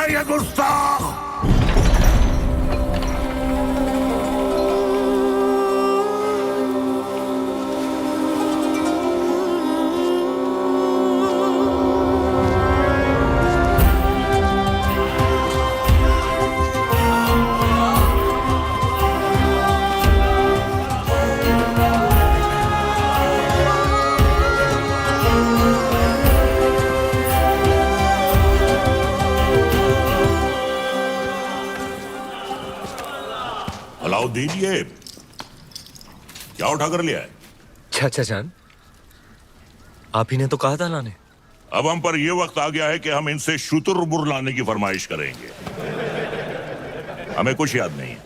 ये गुस्ताख! अलाउद्दीन, ये क्या उठा कर लिया है? चाचा जान, आप ही ने तो कहा था लाने। अब हम पर यह वक्त आ गया है कि हम इनसे शुतुरमुर्ग लाने की फरमाइश करेंगे। हमें कुछ याद नहीं है।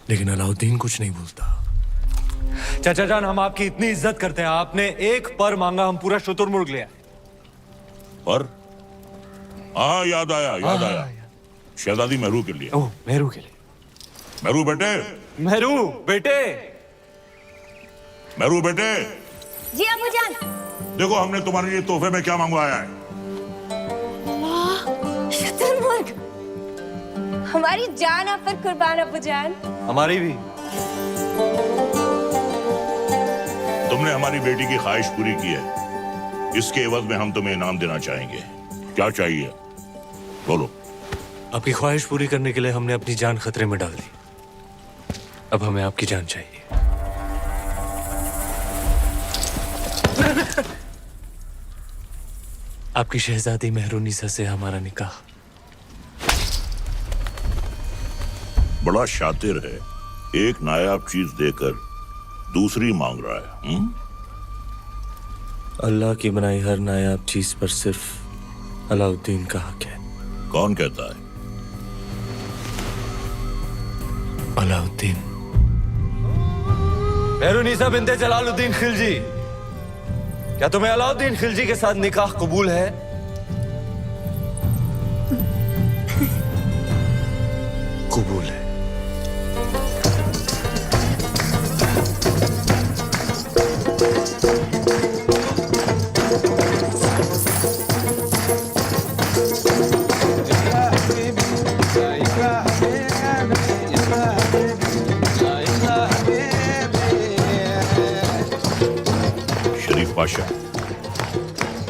लेकिन अलाउद्दीन कुछ नहीं बोलता। चाचा जान, हम आपकी इतनी इज्जत करते हैं, आपने एक पर मांगा, हम पूरा शुतुरमुर्ग लिया। पर हाँ, याद आया। शहजादी मेहरू के लिए। ओह, मेहरू के लिए। मेहरू बेटे, मेहरू बेटे, मेहरू बेटे, जी अबूजान। देखो हमने तुम्हारे लिए तोहफे में क्या मंगवाया है। वाह, शुतुरमुर्ग! हमारी जान आप पर कुर्बान अबूजान। हमारी भी। तुमने हमारी बेटी की ख्वाहिश पूरी की है, इसके एवज में हम तुम्हें इनाम देना चाहेंगे। क्या चाहिए बोलो। आपकी ख्वाहिश पूरी करने के लिए हमने अपनी जान खतरे में डाल दी। अब हमें आपकी जान चाहिए। आपकी शहजादी मेहरुनिसा से हमारा निकाह। बड़ा शातिर है, एक नायाब चीज देकर दूसरी मांग रहा है। अल्लाह की बनाई हर नायाब चीज पर सिर्फ अलाउद्दीन का हक है। कौन कहता है? अलाउद्दीन। मेहरुनिसा बिन्ते जलालुद्दीन खिलजी, क्या तुम्हें अलाउद्दीन खिलजी के साथ निकाह कबूल है? कबूल है। पाशा,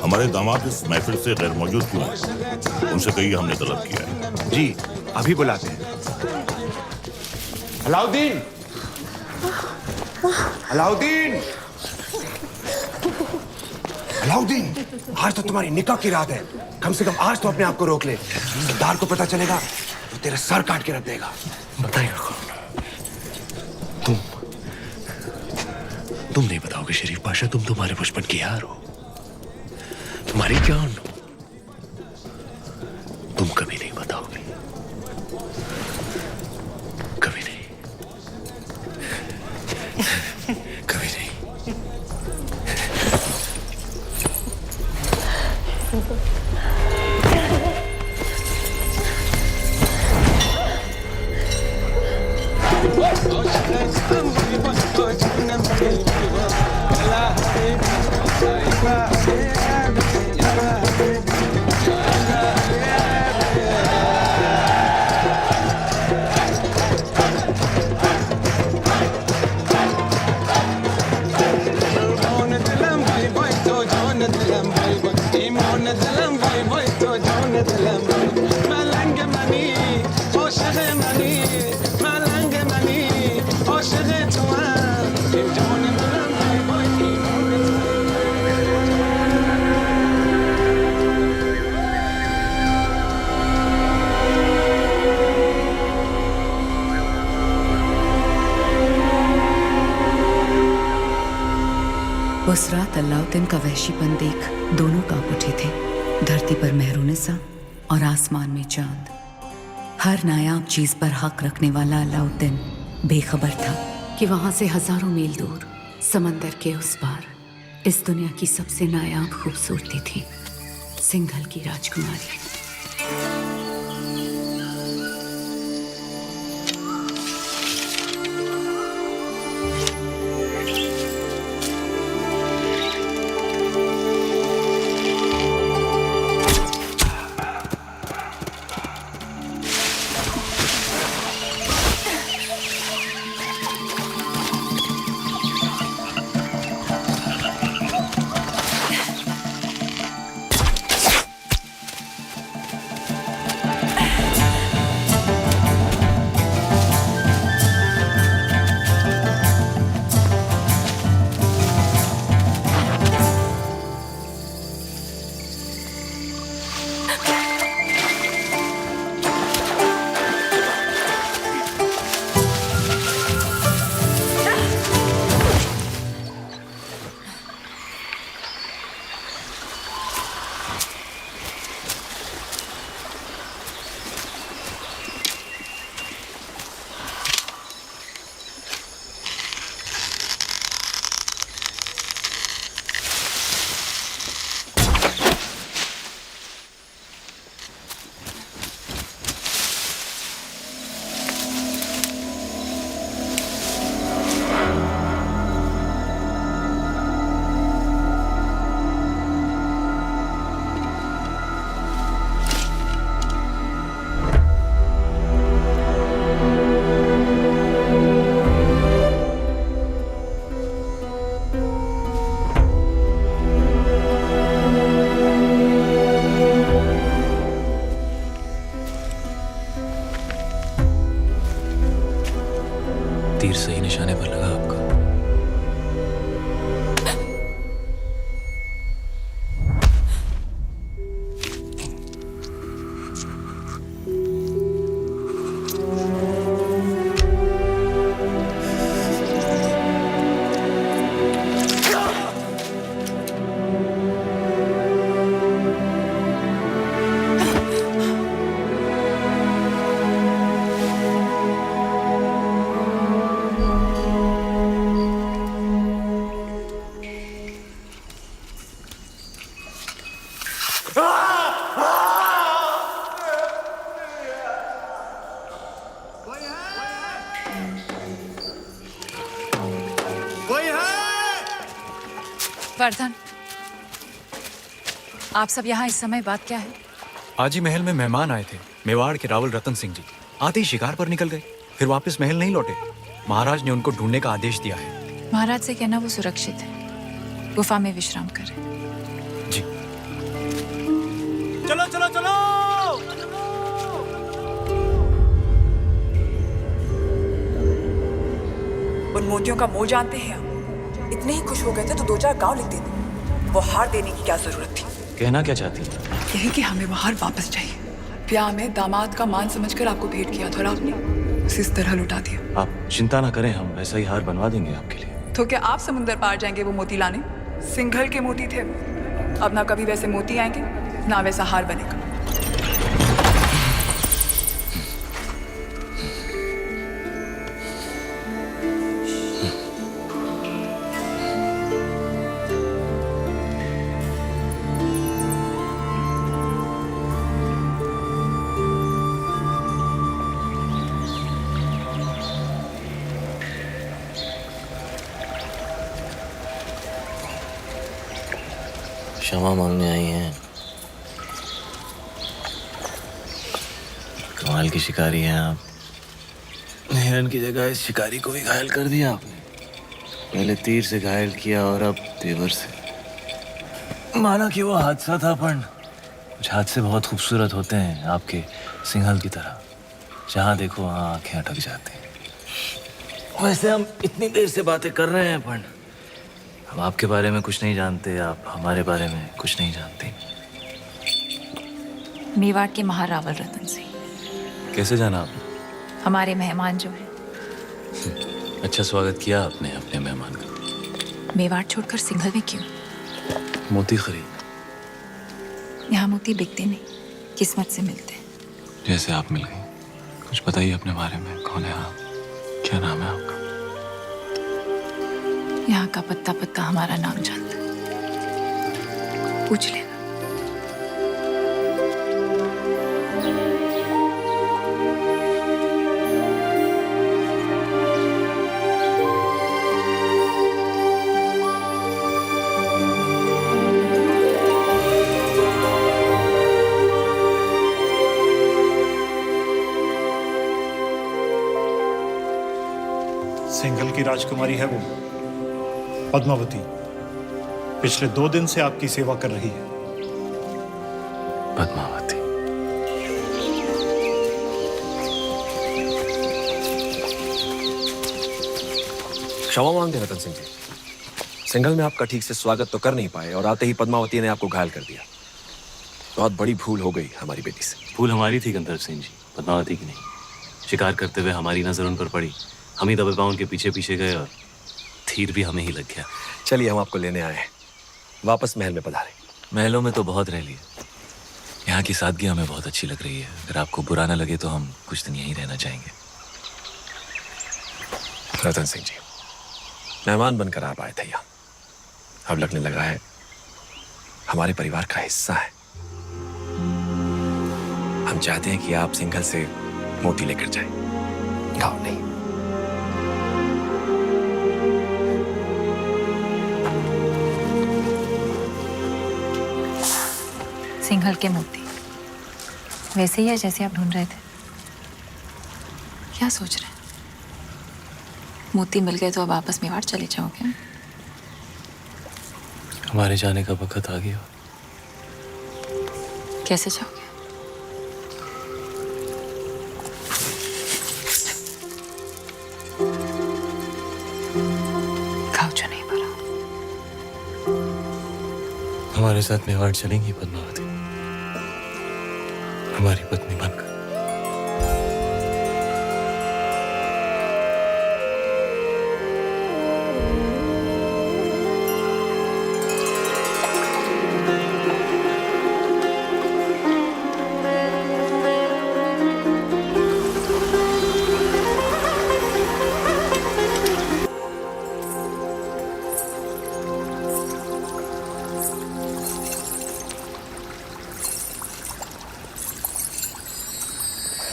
हमारे दामाद इस महफिल से गैर मौजूद क्यों हैं? उनसे कहिए हमने तलब किया है। जी, अभी बुलाते हैं। अलाउद्दीन! अलाउद्दीन! अलाउद्दीन! आज तो तुम्हारी निकाह की रात है। कम से कम आज तो अपने आप को रोक ले। सरदार को पता चलेगा तो तेरा सर काट के रख देगा। बताइए तुम नहीं बताओगे शरीफ पाशा? तुम तुम्हारे बचपन की यार हो, तुम्हारी जान हो। तुम कभी नहीं बताओगे, कभी नहीं, कभी नहीं। उस रात अलाउद्दीन का वहशीपन देख दोनों कांप उठे थे। धरती पर मेहरुनिसा और आसमान में चांद। हर नायाब चीज पर हक रखने वाला अलाउद्दीन बेखबर था कि वहां से हजारों मील दूर समंदर के उस पार इस दुनिया की सबसे नायाब खूबसूरती थी, सिंघल की राजकुमारी। तीर सही निशाने पर लगा आपका। वर्धन, आप सब यहाँ इस समय बात क्या है? आज ही महल में मेहमान आए थे, मेवाड़ के रावल रतन सिंह जी। आते ही शिकार पर निकल गए, फिर वापस महल नहीं लौटे। महाराज ने उनको ढूंढने का आदेश दिया है। महाराज से कहना वो सुरक्षित है, गुफा में विश्राम करें। जी। चलो चलो चलो। उन मोतियों का मोल जानते हैं आप? इतने ही खुश हो गए थे तो 2-4 गांव लिख देते। वो हार देने की क्या जरूरत थी? कहना क्या चाहती हैं? यही कि हमें वो हार वापस चाहिए। ब्याह में दामाद का मान समझकर आपको भेंट किया था और आपने उसे इस तरह लुटा दिया। आप चिंता ना करें, हम वैसा ही हार बनवा देंगे आपके लिए। तो क्या आप समुंदर पार जाएंगे वो मोती लाने? सिंघल के मोती थे। अब ना कभी वैसे मोती आएंगे ना वैसा हार बनेगा। क्षमा मांगने आई हैं। कमाल की शिकारी हैं आप। हिरन की जगह इस शिकारी को भी घायल कर दिया आपने। पहले तीर से घायल किया और अब तेवर से। माना कि वो हादसा था, पर कुछ हादसे बहुत खूबसूरत होते हैं आपके सिंघल की तरह। जहाँ देखो वहाँ आंखें अटक जाती हैं। वैसे हम इतनी देर से बातें कर रहे हैं, पर हम आपके बारे में कुछ नहीं जानते, आप हमारे बारे में कुछ नहीं जानते। मेवाड़ के महारावल रतन सिंह। कैसे जाना आपने? हमारे मेहमान जो है। अच्छा स्वागत किया आपने अपने मेहमान का। मेवाड़ छोड़कर सिंघल में क्यों? मोती खरीद। यहाँ मोती बिकते नहीं, किस्मत से मिलते हैं। जैसे आप मिल गई। कुछ बताइए अपने बारे में, कौन है आप, क्या नाम है आपका? यहाँ का पत्ता पत्ता हमारा नाम जानता है, पूछ लेना। सिंघल की राजकुमारी है वो पद्मावती। पिछले 2 दिन से आपकी सेवा कर रही है। पद्मावती। क्षमा मांगते रतन सिंह जी, सिंघल में आपका ठीक से स्वागत तो कर नहीं पाए और आते ही पद्मावती ने आपको घायल कर दिया। बहुत बड़ी भूल हो गई हमारी बेटी से। भूल हमारी थी गंधर्व सिंह जी, पद्मावती की नहीं। शिकार करते हुए हमारी नजर उन पर पड़ी, हम ही दबे पांव उनके पीछे पीछे गए और तीर भी हमें ही लग गया। चलिए हम आपको लेने आए हैं, वापस महल में पधारें। महलों में तो बहुत रह लिए, यहाँ की सादगी हमें बहुत अच्छी लग रही है। अगर आपको बुरा ना लगे तो हम कुछ दिन यहीं रहना चाहेंगे। रतन सिंह जी, मेहमान बनकर आप आए थे यहाँ, अब लगने लगा है हमारे परिवार का हिस्सा है। हम चाहते हैं कि आप सिंघल से मोती लेकर जाएं, गाँव नहीं। सिंघल के मोती वैसे ही है जैसे आप ढूंढ रहे थे? क्या सोच रहे हैं? मोती मिल गए तो अब वापस मेवाड़ चले जाओगे? हमारे जाने का वक्त आ गया। कैसे जाओगे? हमारे साथ मेवाड़ चलेंगी पद्मावती, हमारी पत्नी बनकर।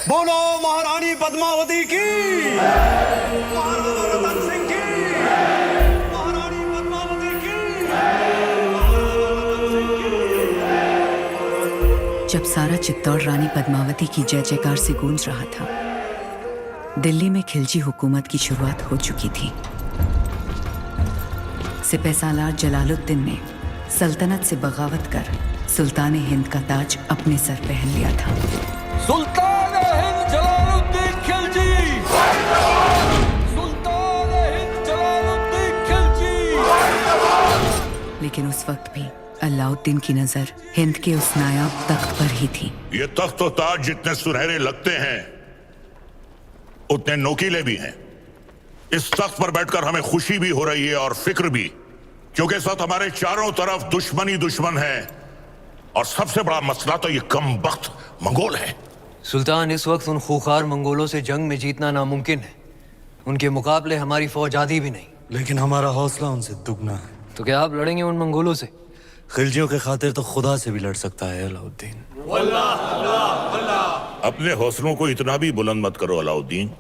बोलो महारानी पद्मावती की, महाराजा रतन सिंह की, महारानी पद्मावती की, महाराजा रतन सिंह की। जब सारा चित्तौड़ रानी पद्मावती की जय जयकार से गूंज रहा था, दिल्ली में खिलजी हुकूमत की शुरुआत हो चुकी थी। सिपहसालार जलालुद्दीन ने सल्तनत से बगावत कर सुल्तान हिंद का ताज अपने सर पहन लिया था। सुल्तान हिंद जलालुद्दीन खिलजी, सुल्तान हिंद जलालुद्दीन खिलजी। लेकिन उस वक्त भी अलाउद्दीन की नजर हिंद के उस नायाब तख्त पर ही थी। ये तख्त और ताज जितने सुनहरे लगते हैं उतने नोकीले भी हैं। इस तख्त पर बैठकर हमें खुशी भी हो रही है और फिक्र भी, क्योंकि इस वक्त हमारे चारों तरफ दुश्मन ही दुश्मन है और सबसे बड़ा मसला तो ये कम वक्त मंगोल है। सुल्तान, इस वक्त उन खूंखार मंगोलों से जंग में जीतना नामुमकिन है। उनके मुकाबले हमारी फौज आधी भी नहीं। लेकिन हमारा हौसला उनसे दुगना है। तो क्या आप लड़ेंगे उन मंगोलों से? खिलजियों के खातिर तो खुदा से भी लड़ सकता है अलाउद्दीन। अपने हौसलों को इतना भी बुलंद मत करो अलाउद्दीन,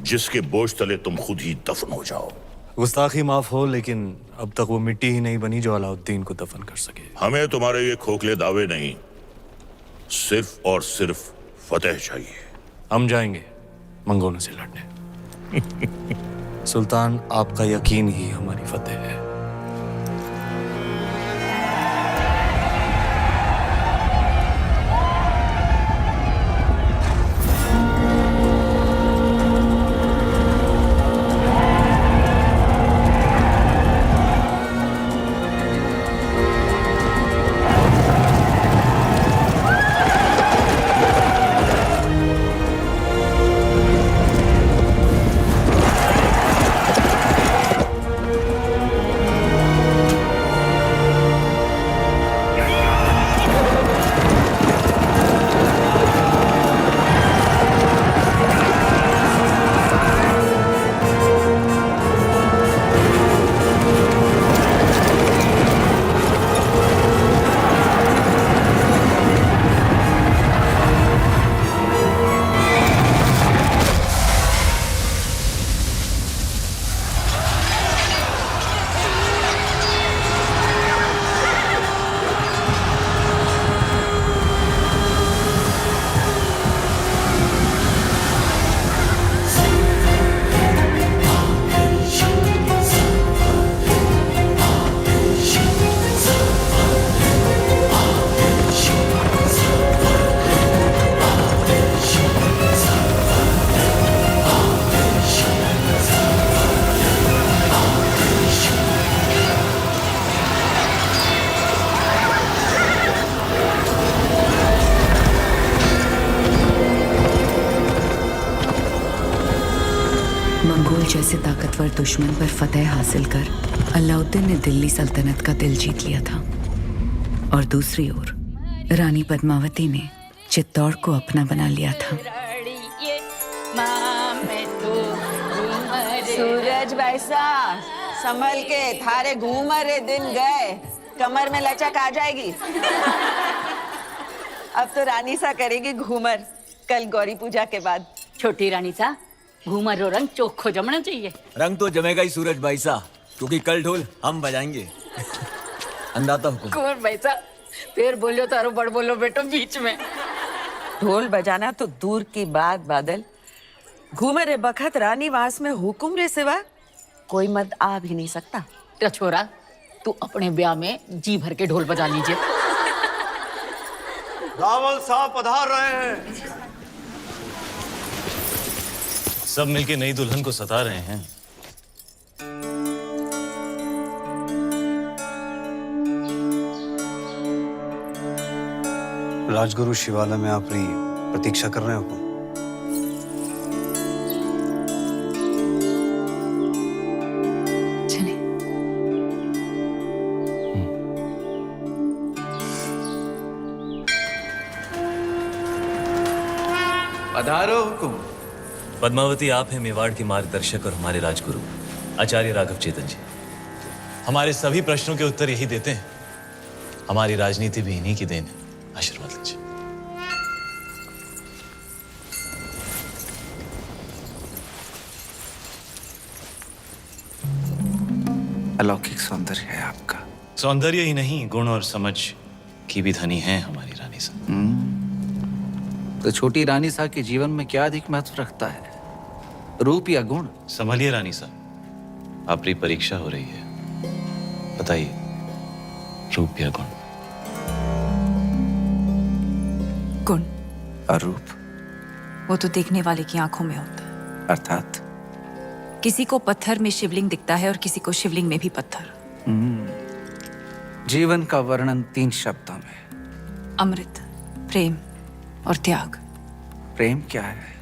जिसके बोझ तले तुम खुद ही दफन हो जाओ। गुस्ताखी माफ हो, लेकिन अब तक वो मिट्टी ही नहीं बनी जो अलाउद्दीन को दफन कर सके। हमें तुम्हारे ये खोखले दावे नहीं, सिर्फ और सिर्फ फतेह चाहिए। हम जाएंगे मंगोलों से लड़ने। सुल्तान, आपका यकीन ही हमारी फतेह है। मंगोल जैसे ताकतवर दुश्मन पर फतेह हासिल कर अलाउद्दीन ने दिल्ली सल्तनत का दिल जीत लिया था और दूसरी ओर रानी पद्मावती ने चित्तौड़ को अपना बना लिया था। सूरज बैसा संभल के, थारे घूमरे दिन गए, कमर में लचक आ जाएगी। अब तो रानी सा करेगी घूमर, कल गौरी पूजा के बाद। छोटी रानी सा घूमर रो रंग चोखो जमना चाहिए। रंग तो जमेगा ही सूरज भाई सा, क्योंकि कल ढोल हम बजाएंगे। अंदाता हुकुम। कुंवर भाई सा फिर बोलो तारो बड़ बोलो बेटो बीच में। ढोल बजाना तो दूर की बात बादल, घूमरे बखत रानी वास में हुकुम रे सिवा कोई मत आ भी नहीं सकता। तो छोरा तू अपने ब्याह में जी भर के ढोल बजा लीजिए। रावल साहब पधार रहे हैं। सब मिलके नई दुल्हन को सता रहे हैं। राजगुरु शिवालय में अपनी प्रतीक्षा कर रहे हो हुकुम? चले। पधारो हुकुम। पद्मावती, आप हैं मेवाड़ के मार्गदर्शक और हमारे राजगुरु आचार्य राघव चेतन जी। हमारे सभी प्रश्नों के उत्तर यही देते हैं। हमारी राजनीति भी इन्हीं की देन है। आशीर्वाद लीजिए। अलौकिक सौंदर्य है आपका। सौंदर्य ही नहीं, गुण और समझ की भी धनी है हमारी रानी साहब। तो छोटी रानी साहब के जीवन में क्या अधिक महत्व रखता है, रूप या गुण? संभलिए रानी साहब, आपकी परीक्षा हो रही है। बताइए, रूप या गुण? गुण और रूप? वो तो देखने वाले की आंखों में होता है। अर्थात किसी को पत्थर में शिवलिंग दिखता है और किसी को शिवलिंग में भी पत्थर। जीवन का वर्णन 3 शब्दों में: अमृत, प्रेम और त्याग। प्रेम क्या है?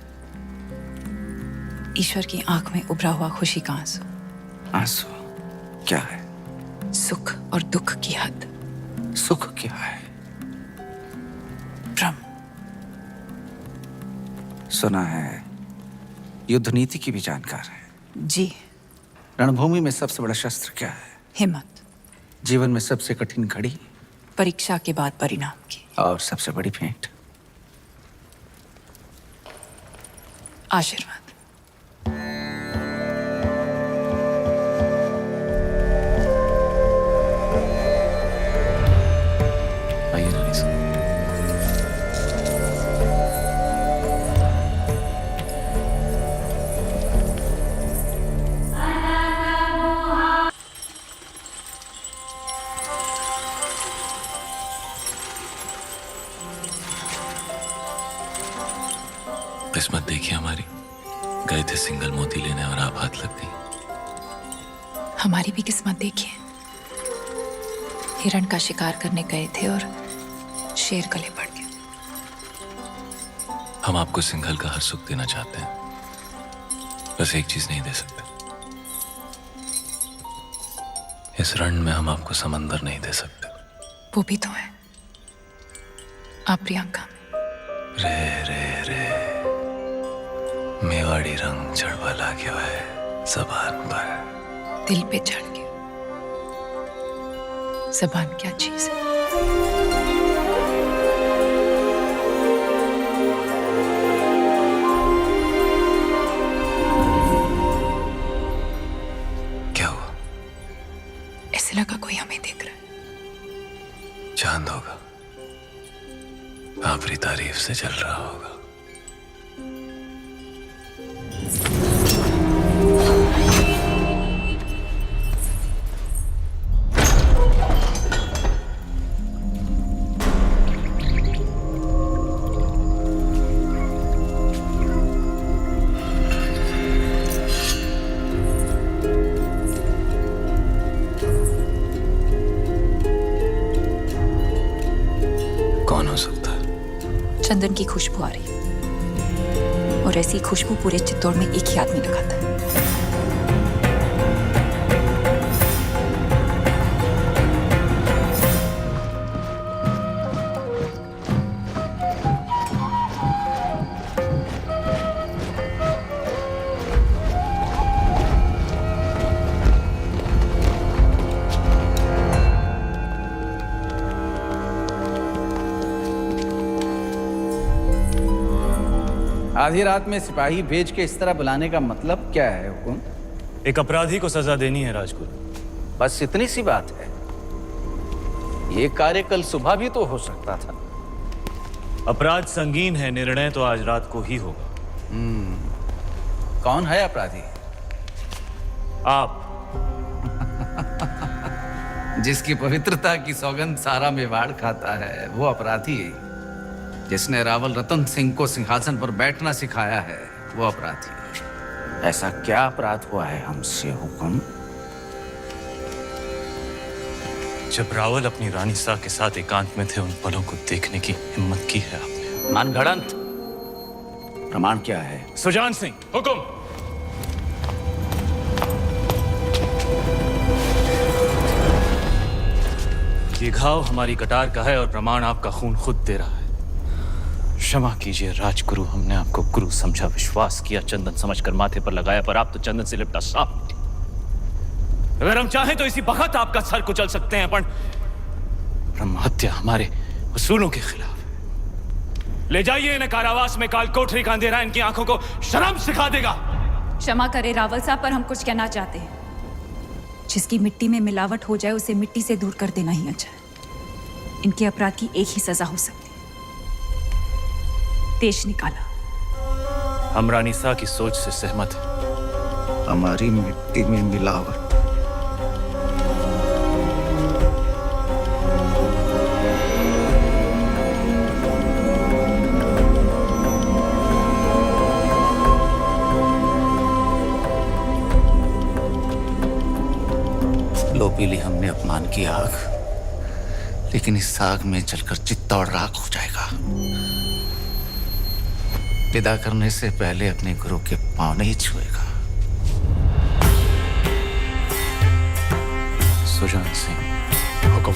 ईश्वर की आंख में उभरा हुआ खुशी का आंसू। आंसू क्या है? सुख और दुख की हद। सुख क्या है? ब्रह्म। सुना है युद्ध नीति की भी जानकार है। जी। रणभूमि में सबसे बड़ा शस्त्र क्या है? हिम्मत। जीवन में सबसे कठिन घड़ी? परीक्षा के बाद परिणाम की। और सबसे बड़ी भेंट? आशीर्वाद। आइए रानी साहब। किस्मत देखिए हमारी, गए थे सिंगल मोती लेने और आप हाथ लग गई। हमारी भी किस्मत देखिए, हिरण का शिकार करने गए थे और शेर गले पड़ गया। हम आपको सिंघल का हर सुख देना चाहते हैं, बस एक चीज नहीं दे सकते। इस रण में हम आपको समंदर नहीं दे सकते। वो भी तो है आप प्रियंका। रे रे रे, मेवाड़ी रंग चढ़वा ला गया है जबान पर। दिल पे चढ़ गया। जबान क्या चीज है? क्या हुआ? ऐसे लगा कोई हमें देख रहा है। चांद होगा, आपकी तारीफ से जल रहा होगा। कौन हो सकता है? चंदन की खुशबू आ रही है और ऐसी खुशबू पूरे चित्तौड़ में एक ही आदमी लगाता है। आधी रात में सिपाही भेज के इस तरह बुलाने का मतलब क्या है हुकुम? एक अपराधी को सजा देनी है राजगुरु। बस इतनी सी बात है। ये कार्य कल सुबह भी तो हो सकता था। अपराध संगीन है, निर्णय तो आज रात को ही होगा। कौन है अपराधी? आप। जिसकी पवित्रता की सौगंध सारा मेवाड़ खाता है वो अपराधी। जिसने रावल रतन सिंह को सिंहासन पर बैठना सिखाया है वो अपराधी। ऐसा क्या अपराध हुआ है हमसे हुकुम? जब रावल अपनी रानी सा के साथ एकांत में थे, उन पलों को देखने की हिम्मत की है आपने? मनगढ़ंत प्रमाण क्या है? सुजान सिंह, हुक्म। ये घाव हमारी कटार का है और प्रमाण आपका खून खुद दे रहा है। क्षमा कीजिए राजगुरु, हमने आपको गुरु समझा, विश्वास किया, चंदन समझकर माथे पर लगाया, पर आप तो चंदन से लिपटा सांप निकले। अगर हम चाहें तो इसी वक्त आपका सर कुचल सकते हैं, पर ब्रह्म हत्या हमारे उसूलों के खिलाफ है। ले जाइए इन्हें कारावास में, काल कोठरी का अंधेरा इनकी आंखों को शर्म सिखा देगा। क्षमा करें रावल साहब, पर हम कुछ कहना चाहते हैं। जिसकी मिट्टी में मिलावट हो जाए उसे मिट्टी से दूर कर देना ही अच्छा है। इनके अपराध की एक ही सजा हो सकती है, देश निकाला। हम रानी सा की सोच से सहमत हैं। हमारी मिट्टी में मिलावट। लो पी ली हमने अपमान की आग, लेकिन इस आग में जलकर चित्ता और राख हो जाएगा। विदा करने से पहले अपने गुरु के पांव नहीं छुएगा। सुजान सिंह, हुक्म।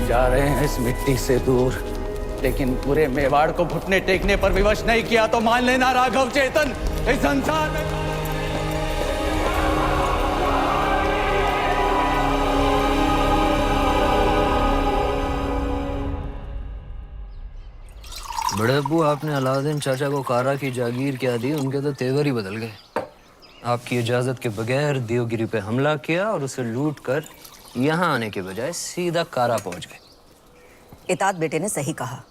जा रहे हैं इस मिट्टी से दूर, लेकिन पूरे मेवाड़ को घुटने टेकने पर विवश नहीं किया तो मान लेना राघव चेतन इस संसार में। बड़े अब्बू, आपने अलाउद्दीन चाचा को कारा की जागीर क्या दी, उनके तो तेवर ही बदल गए। आपकी इजाजत के बगैर देवगिरी पे हमला किया और उसे लूट कर यहाँ आने के बजाय सीधा कारा पहुंच गए। इतात बेटे ने सही कहा।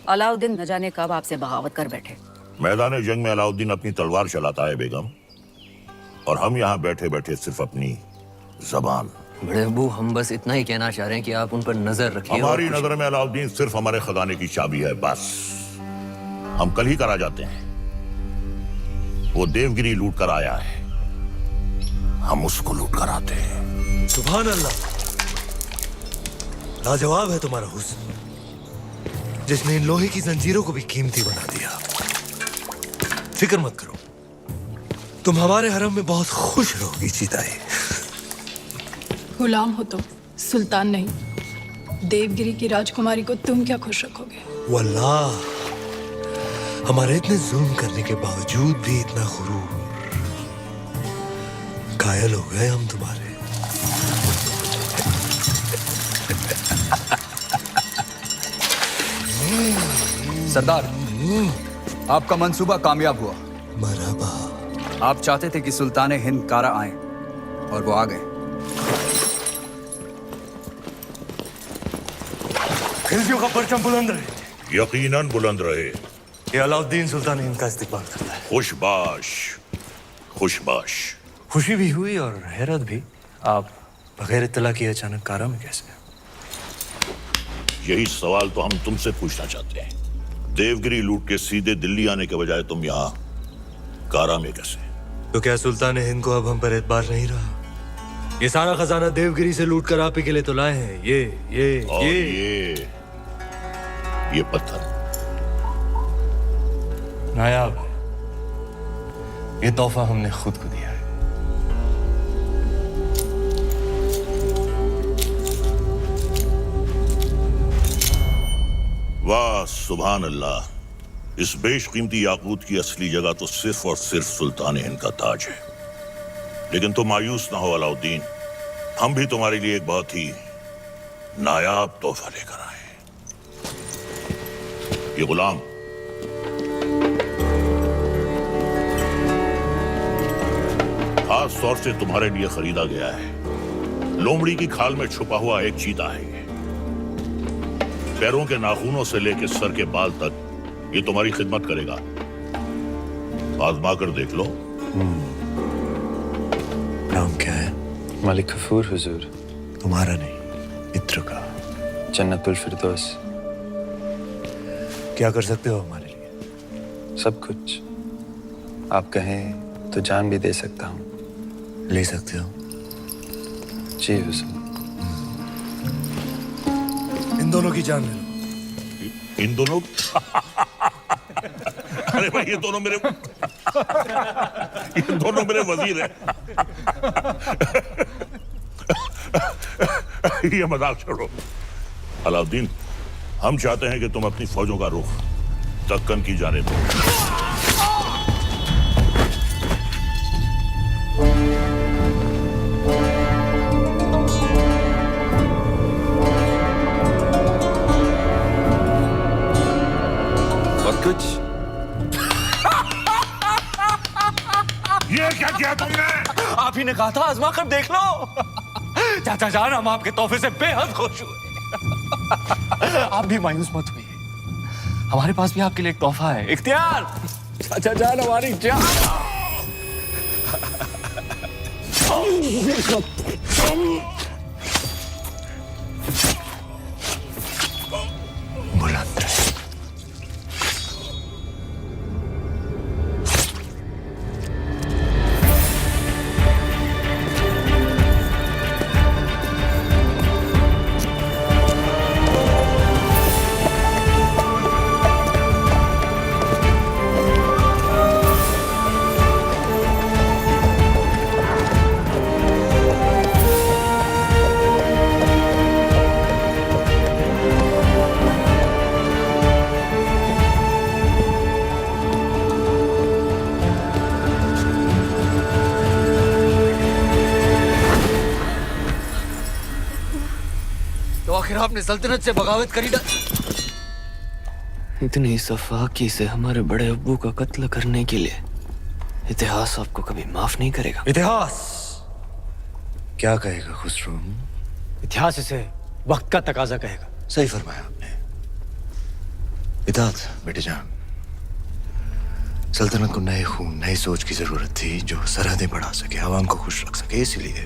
अलाउद्दीन न जाने कब आपसे बगावत कर बैठे। मैदान जंग में अलाउद्दीन अपनी तलवार चलाता है बेगम, और हम यहाँ बैठे बैठे सिर्फ अपनी जबान। बड़े अब्बू, हम बस इतना ही कहना चाह रहे हैं कि आप उन पर नजर रखिए। हमारी नजर में अलाउद्दीन सिर्फ हमारे खजाने की चाबी है, बस। हम कल ही करा जाते हैं। वो देवगिरी लूट कर आया है, हम उसको लूट कर आते हैं। सुभान अल्लाह, लाजवाब है तुम्हारा हुस्न, जिसने इन लोहे की जंजीरों को भी कीमती बना दिया। फिक्र मत करो, तुम हमारे हरम में बहुत खुश रहोगी जीताई। गुलाम हो तुम, सुल्तान नहीं। देवगिरी की राजकुमारी को तुम क्या खुश रखोगे? वल्लाह, हमारे इतने जुल्म करने के बावजूद भी इतना गुरूर। कायल हो गए हम तुम्हारे। सरदार, आपका मंसूबा कामयाब हुआ। मरहबा। आप चाहते थे कि सुल्तान हिंद कारा आए, और वो आ गए। खिलजियों का परचम बुलंद रहे। यकीनन बुलंद रहे। ये अलाउद्दीन सुल्तान हिंद का इस्तेमाल करता है। खुशबाश, खुशबाश। खुशी भी हुई और हैरत भी। आप बगैर इत्तला किए अचानक कारा में कैसे? यही सवाल तो हम तुमसे पूछना चाहते हैं। देवगिरी लूट के सीधे दिल्ली आने के बजाय तुम यहाँ कारा में कैसे? तो क्या सुल्तान हिंद को अब हम पर एतबार नहीं रहा? ये सारा खजाना देवगिरी से लूट कर आप ही के लिए तो लाए हैं। ये पत्थर नायाब है। ये तोहफा हमने खुद को दिया है। वाह सुभान अल्लाह, इस बेशकीमती याकूत की असली जगह तो सिर्फ और सिर्फ सुल्तान हिंद का ताज है। लेकिन तुम मायूस ना हो अलाउद्दीन, हम भी तुम्हारे लिए एक बहुत ही नायाब तोहफा लेकर आए। ये गुलाम खास तौर से तुम्हारे लिए खरीदा गया है। लोमड़ी की खाल में छुपा हुआ एक चीता है ये। पैरों के नाखूनों से लेकर सर के बाल तक ये तुम्हारी खिदमत करेगा। आजमा कर देख लो। नाम क्या है? मलिक गफूर हुजूर। तुम्हारा नहीं, मित्र का। जन्नतुल फिरदौस। क्या कर सकते हो हमारे लिए? सब कुछ। आप कहें तो जान भी दे सकता हूँ। ले सकते हो? जी हुजूर। इन दोनों की जान ले लो। इन दोनों? अरे भाई ये दोनों मेरे वजीर हैं। ये मजाक छोड़ो। अलाउद्दीन, हम चाहते हैं कि तुम अपनी फौजों का रुख दक्कन की जानिब दो। और कुछ? ये क्या किया तुमने? आप ही ने कहा था आजमा कर देख लो। चाचा जान, हम आपके तोहफे से बेहद खुश हुए। आप भी मायूस मत हुए, हमारे पास भी आपके लिए एक तोहफा है। इख्तियार, चाचा जान हमारी जान। बुलंद रहे। तो आखिर आपने सल्तनत से बगावत करी ना? इतनी सफाकी से हमारे बड़े अब्बू का कत्ल करने के लिए इतिहास आपको कभी माफ नहीं करेगा। इतिहास क्या कहेगा खुसरो? इतिहास इसे वक्त का तकाजा कहेगा। सही फरमाया आपने। इताअत बेटे जान। सल्तनत को नए खून, नई सोच की जरूरत थी जो सरहदें बढ़ा सके, आवाम को खुश रख सके। इसीलिए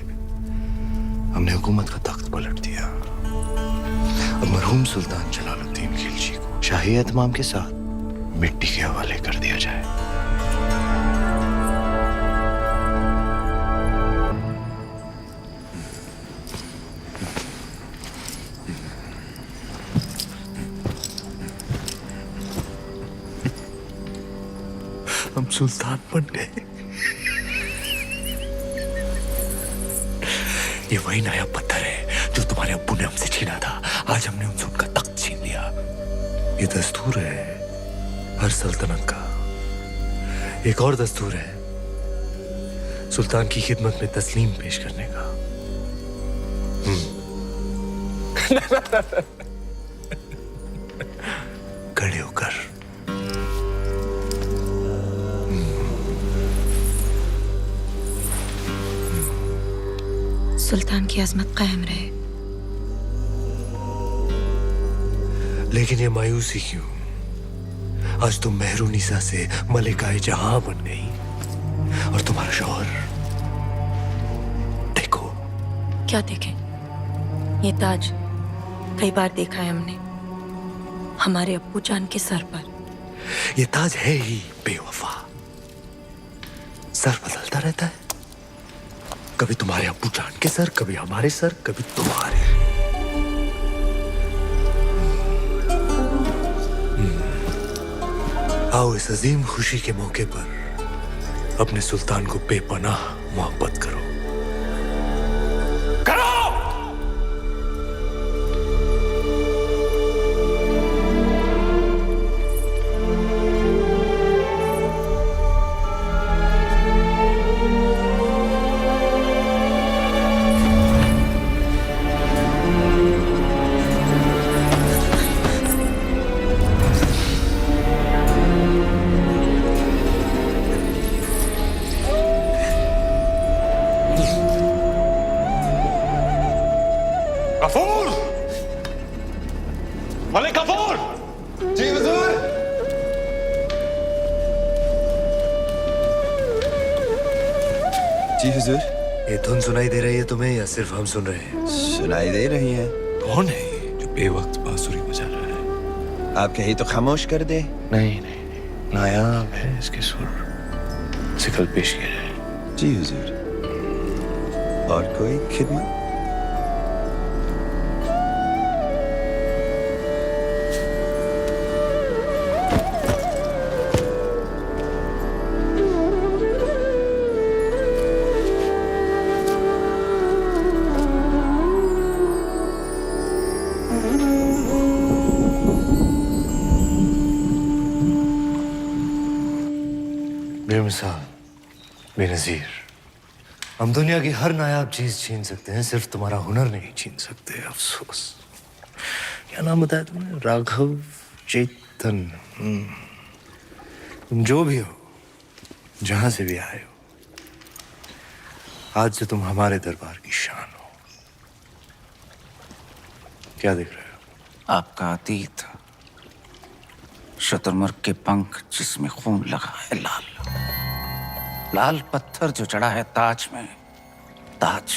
हमने हुकूमत का तख्त पलट दिया। अब मरहूम सुल्तान जलालुद्दीन खिलजी को शाही एहतमाम के साथ मिट्टी के हवाले कर दिया जाए। हम सुल्तान बन गए। ये वही नया पत्थर है जो तुम्हारे अब्बू ने हमसे छीना था। आज हमने उनसे उनका तख्त छीन लिया। ये दस्तूर है हर सल्तनत का। एक और दस्तूर है सुल्तान की खिदमत में तस्लीम पेश करने का। खड़े होकर। सुल्तान की अजमत कायम रहे। लेकिन ये मायूसी क्यों? आज तुम मेहरुनिसा से मलिकाए जहां बन गई और तुम्हारा शौहर देखो। क्या देखें? ये ताज कई बार देखा है हमने हमारे अब्बू जान के सर पर। ये ताज है ही बेवफा। सर बदलता रहता है, कभी तुम्हारे अब्बू जान के सर, कभी हमारे सर, कभी तुम्हारे। आओ इस अजीम खुशी के मौके पर अपने सुल्तान को बेपनाह मोहब्बत करो। गफूर! मलिक गफूर! जी हुजूर। जी हुजूर। ये धुन सुनाई दे रही है तुम्हें या सिर्फ हम सुन रहे हैं? सुनाई दे रही है। कौन है ये जो बेवक्त बांसुरी बजा रहा है? आप कहीं तो खामोश कर दे। नहीं नहीं, नायाब है इसके सुर, इसे कल पेश किया जाए। जी हुजूर। और कोई खिदमत? बेमिसाल, बेनज़ीर, हम दुनिया की हर नायाब चीज छीन सकते हैं, सिर्फ तुम्हारा हुनर नहीं छीन सकते। अफसोस। क्या नाम बताया तुमने? राघव चेतन। तुम जो भी हो, जहां से भी आए हो, आज से तुम हमारे दरबार की शान हो। क्या देख रहे हो? आपका अतीत, शुतुरमुर्ग के पंख जिसमें खून लगा है लाल, लाल पत्थर जो चढ़ा है ताज में, ताज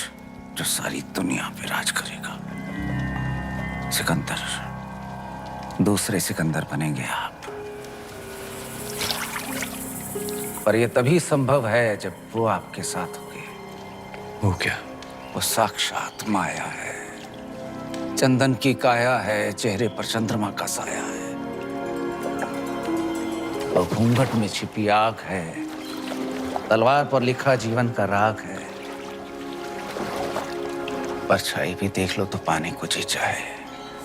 जो सारी दुनिया पे राज करेगा। सिकंदर, दूसरे सिकंदर बनेंगे आप। पर यह तभी संभव है जब वो आपके साथ होंगे। वो क्या? वो साक्षात माया है, चंदन की काया है, चेहरे पर चंद्रमा का साया है, और घूंघट में छिपी आग है, तलवार पर लिखा जीवन का राग है। परछाई भी देख लो तो पाने को जी चाहे।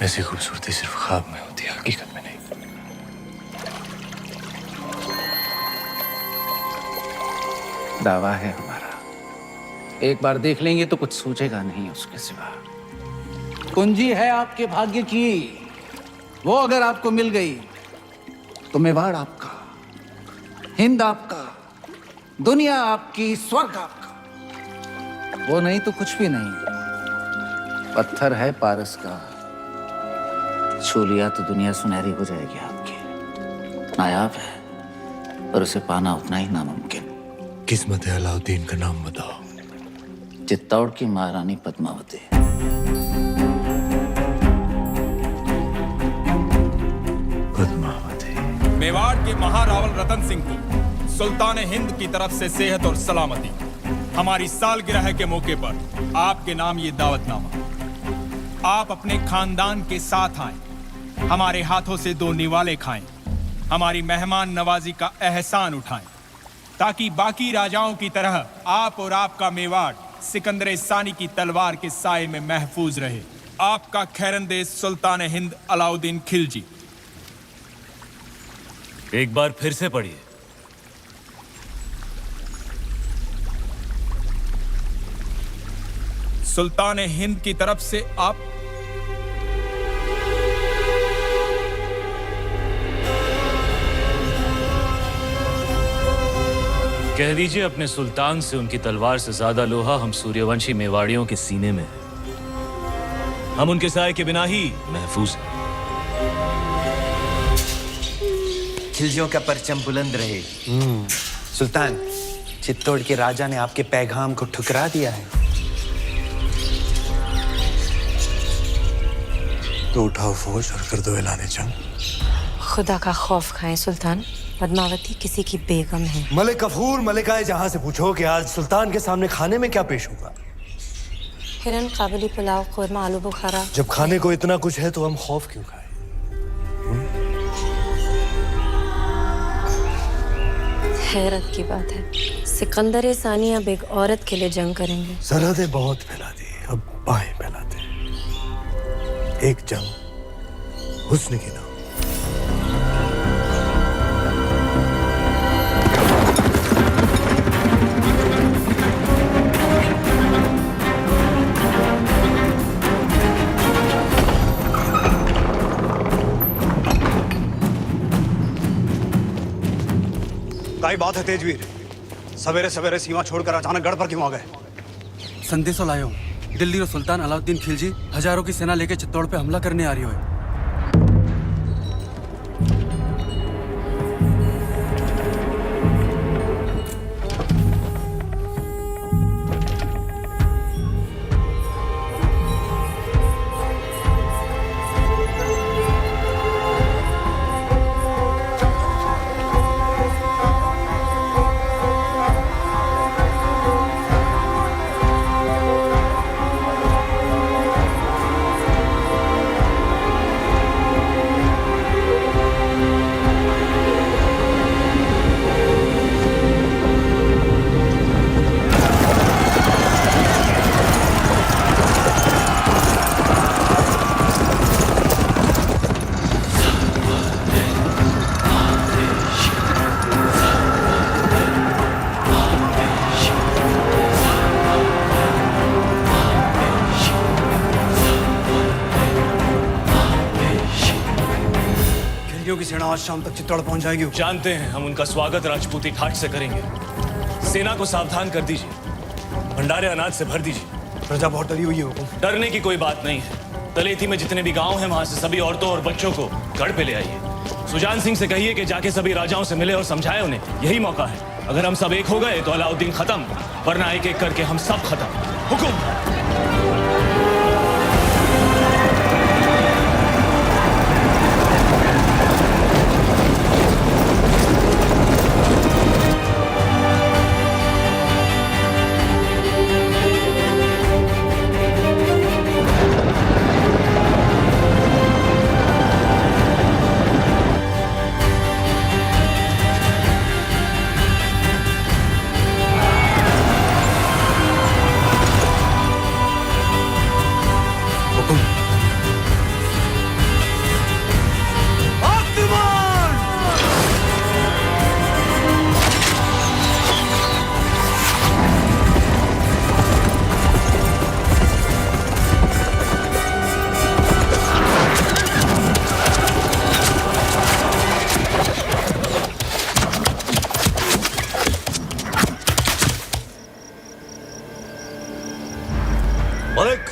ऐसी खूबसूरती सिर्फ ख्वाब में होती है, हकीकत में नहीं। दावा है हमारा, एक बार देख लेंगे तो कुछ सूझेगा नहीं उसके सिवा। कुंजी है आपके भाग्य की, वो अगर आपको मिल गई तो मेवाड़ आपका, हिंद आपका, दुनिया आपकी, स्वर्ग आपका। वो नहीं तो कुछ भी नहीं। पत्थर है पारस का, छू लिया तो दुनिया सुनहरी हो जाएगी आपकी। नायाब है पर उसे पाना उतना ही नामुमकिन। किस्मत है अलाउद्दीन का नाम बताओ। चित्तौड़ की महारानी पद्मावती। मेवाड़ के महारावल रतन सिंह को सुल्तान हिंद की तरफ से सेहत और सलामती। हमारी सालगिरह के मौके पर आपके नाम ये दावतनामा। आप अपने खानदान के साथ आएं, हमारे हाथों से 2 निवाले खाएं, हमारी मेहमान नवाजी का एहसान उठाएं, ताकि बाकी राजाओं की तरह आप और आपका मेवाड़ सिकंदर सानी की तलवार के साए में महफूज रहे। आपका खैरंदेश सुल्तान हिंद अलाउद्दीन खिलजी। एक बार फिर से पढ़िए। सुल्तान हिंद की तरफ से आप कह दीजिए अपने सुल्तान से उनकी तलवार से ज्यादा लोहा हम सूर्यवंशी मेवाड़ियों के सीने में है। हम उनके साए के बिना ही महफूज हैं। खिलजियों का परचम बुलंद रहे। सुल्तान, चित्तौड़ के राजा ने आपके पैगाम को ठुकरा दिया है। तो उठाओ फौज और कर दो ऐलान जंग। खुदा का खौफ खाएं सुल्तान, पद्मावती किसी की बेगम है। मलिक गफूर मलिकाए जहां से पूछो कि आज सुल्तान के सामने खाने में क्या पेश होगा। हिरन, काबुली पुलाव, कोरमा, आलू बुखारा। जब खाने को इतना कुछ है तो हम खौफ क्यों खाएं? हैरत की बात है, सिकंदर सानी अब एक औरत के लिए जंग करेंगे। सरहदें बहुत फैला दी, अब बाहें फैलाते हैं। एक जंग हुस्न की नाम। क्या बात है तेजवीर, सवेरे सवेरे सीमा छोड़कर अचानक गढ़ पर क्यों आ गए? संदेशो लायो हूं। दिल्ली और सुल्तान अलाउद्दीन खिलजी हजारों की सेना लेकर चित्तौड़ पे हमला करने आ रही है। सेना आज शाम तक चित्तौड़ पहुंच जाएगी। जानते हैं, हम उनका स्वागत राजपूती ठाट से करेंगे। सेना को सावधान कर दीजिए, भंडारे अनाज से भर दीजिए। प्रजा बहुत डरी हुई है हुकुम। डरने की कोई बात नहीं है। तलेती में जितने भी गांव हैं, वहां से सभी औरतों और बच्चों को गढ़ पे ले आइए। सुजान सिंह से कहिए कि जाके सभी राजाओं से मिले और समझाए उन्हें, यही मौका है। अगर हम सब एक हो गए तो अलाउद्दीन खत्म, वरना एक एक करके हम सब खत्म। हुकुम। मलिक,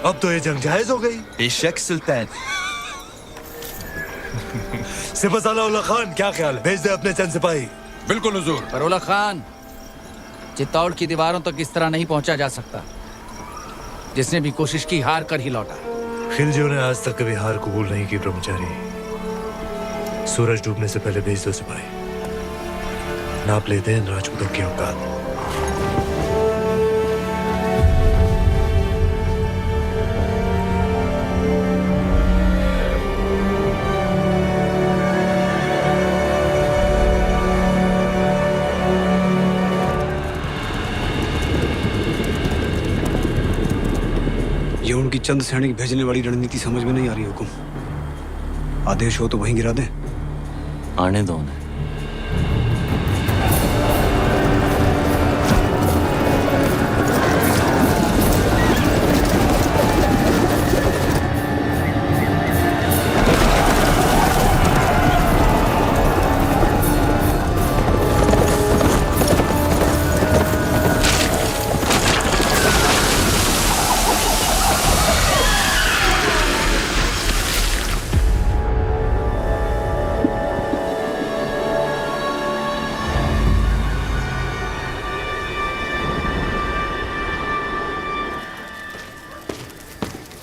अब तो ये जंग जायज हो गई। बेशक सुल्तान। सिपहसालार खान, क्या ख्याल है? भेज दे अपने चंद सिपाही। बिल्कुल हुजूर। पर खान, चित्तौड़ की दीवारों तक इस तरह नहीं पहुंचा जा सकता। जिसने भी कोशिश की हार कर ही लौटा। खिलजियों ने आज तक कभी हार कबूल नहीं की ब्रह्मचारी। सूरज डूबने से पहले भेज दो सिपाही। नाप लेते हैं राजपूतों की औकात। ये उनकी चंद सैनिक भेजने वाली रणनीति समझ में नहीं आ रही हुकुम। आदेश हो तो वहीं गिरा दें। आने दो उन्हें।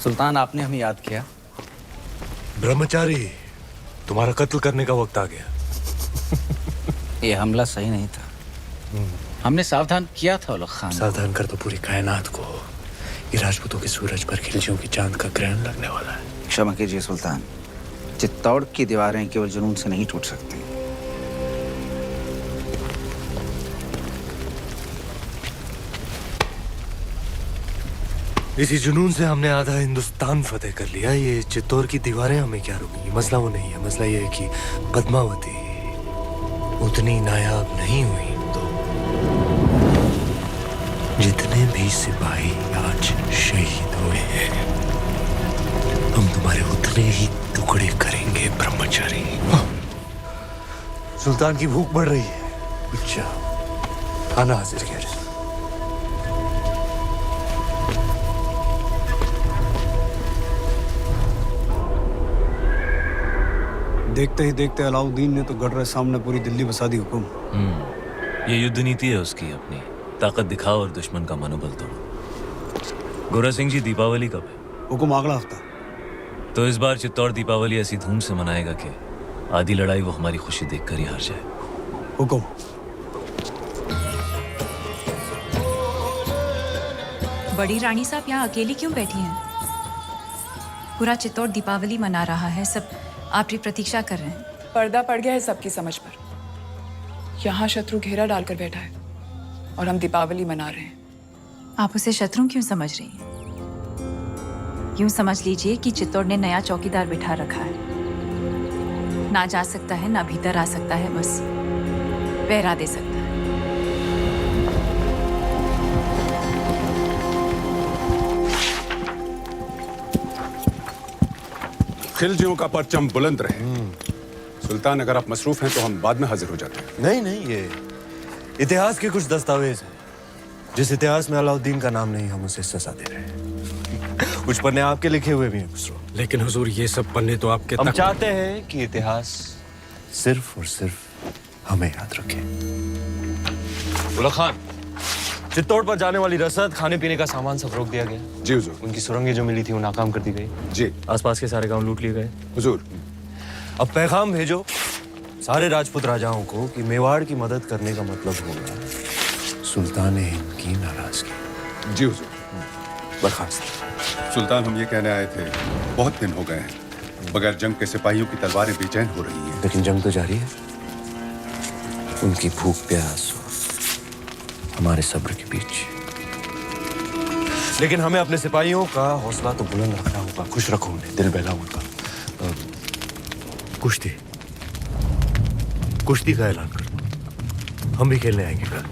सुल्तान, आपने हमें याद किया। ब्रह्मचारी, तुम्हारा कत्ल करने का वक्त आ गया। ये हमला सही नहीं था। हमने सावधान किया था उलग खान। सावधान कर दो पूरी कायनात को। ये राजपूतों के सूरज पर खिलजियों की चांद का ग्रहण लगने वाला है। क्षमा कीजिए सुल्तान, चित्तौड़ की दीवारें केवल जुनून से नहीं टूट सकती। इसी जुनून से हमने आधा हिंदुस्तान फतेह कर लिया। ये चित्तौड़ की दीवारें हमें क्या रोकेंगी? मसला वो नहीं है। मसला ये है कि पद्मावती उतनी नायाब नहीं हुई तो जितने भी सिपाही आज शहीद हुए हैं, हम तुम्हारे उतने ही टुकड़े करेंगे ब्रह्मचारी। सुल्तान की भूख बढ़ रही है। अच्छा, खाना हाजिर किया जाए। देखते ही देखते अलाउद्दीन ने तो गढ़ सामने पूरी दिल्ली बसा दी हुकुम। ये युद्ध नीति है उसकी अपनी। ताकत दिखाओ और दुश्मन का मनोबल तोड़ो। गोरा सिंह जी, दीपावली कब है? हुकुम अगला हफ्ता। तो इस बार चित्तौड़ दीपावली ऐसी धूम से मनाएगा कि आधी लड़ाई वो हमारी खुशी देखकर ही हार जाए। हुकुम। बड़ी रानी साहब यहाँ अकेली क्यों बैठी हैं? पूरा चित्तौड़ दीपावली मना रहा है, सब आपकी प्रतीक्षा कर रहे हैं। पर्दा पड़ गया है सबकी समझ पर। यहाँ शत्रु घेरा डालकर बैठा है और हम दीपावली मना रहे हैं। आप उसे शत्रु क्यों समझ रही हैं? यूं समझ लीजिए कि चित्तौड़ ने नया चौकीदार बिठा रखा है। ना जा सकता है, ना भीतर आ सकता है, बस पहरा दे सकता है। खिलजियों का परचम बुलंद रहे। सुल्तान, अगर आप मसरूफ हैं तो हम बाद में हाजिर हो जाते हैं। नहीं नहीं, ये इतिहास के कुछ दस्तावेज हैं। जिस इतिहास में अलाउद्दीन का नाम नहीं, हम उसे सजा दे रहे हैं। कुछ पन्ने आपके लिखे हुए भी हैं खुसरो। लेकिन हुजूर, ये सब पन्ने तो आपके हम चाहते हैं कि इतिहास सिर्फ और सिर्फ हमें याद रखे। उला खान, चित्तौड़ पर जाने वाली रसद, खाने पीने का सामान सब रोक दिया गया। जी हुजूर। उनकी सुरंगें जो मिली थी वो नाकाम कर दी गई। जी। आसपास के सारे गांव लूट लिए गए। हुजूर। अब पैगाम भेजो सारे राजपूत राजाओं को कि मेवाड़ की मदद करने का मतलब होगा सुल्तान हिंद की नाराजगी। जी हुजूर। बर्खास्त। सुल्तान, हम ये कहने आए थे, बहुत दिन हो गए हैं बगैर जंग के सिपाहियों की तलवारें बेचैन हो रही हैं। लेकिन जंग तो जारी है। उनकी भूख प्यास हमारे सब्र के बीच। लेकिन हमें अपने सिपाहियों का हौसला तो बुलंद रखना होगा। खुश रखो उन्हें, दिल बहला उनका। कुश्ती का ऐलान कर दो, हम भी खेलने आएंगे कल।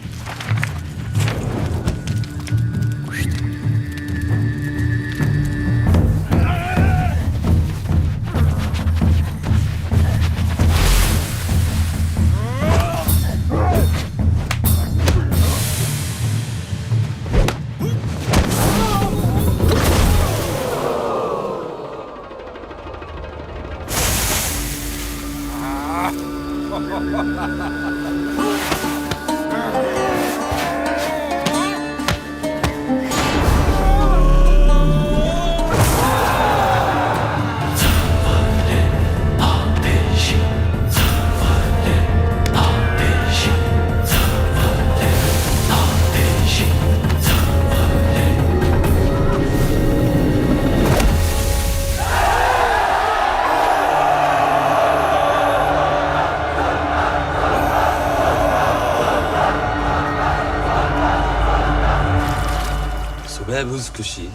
खुशी,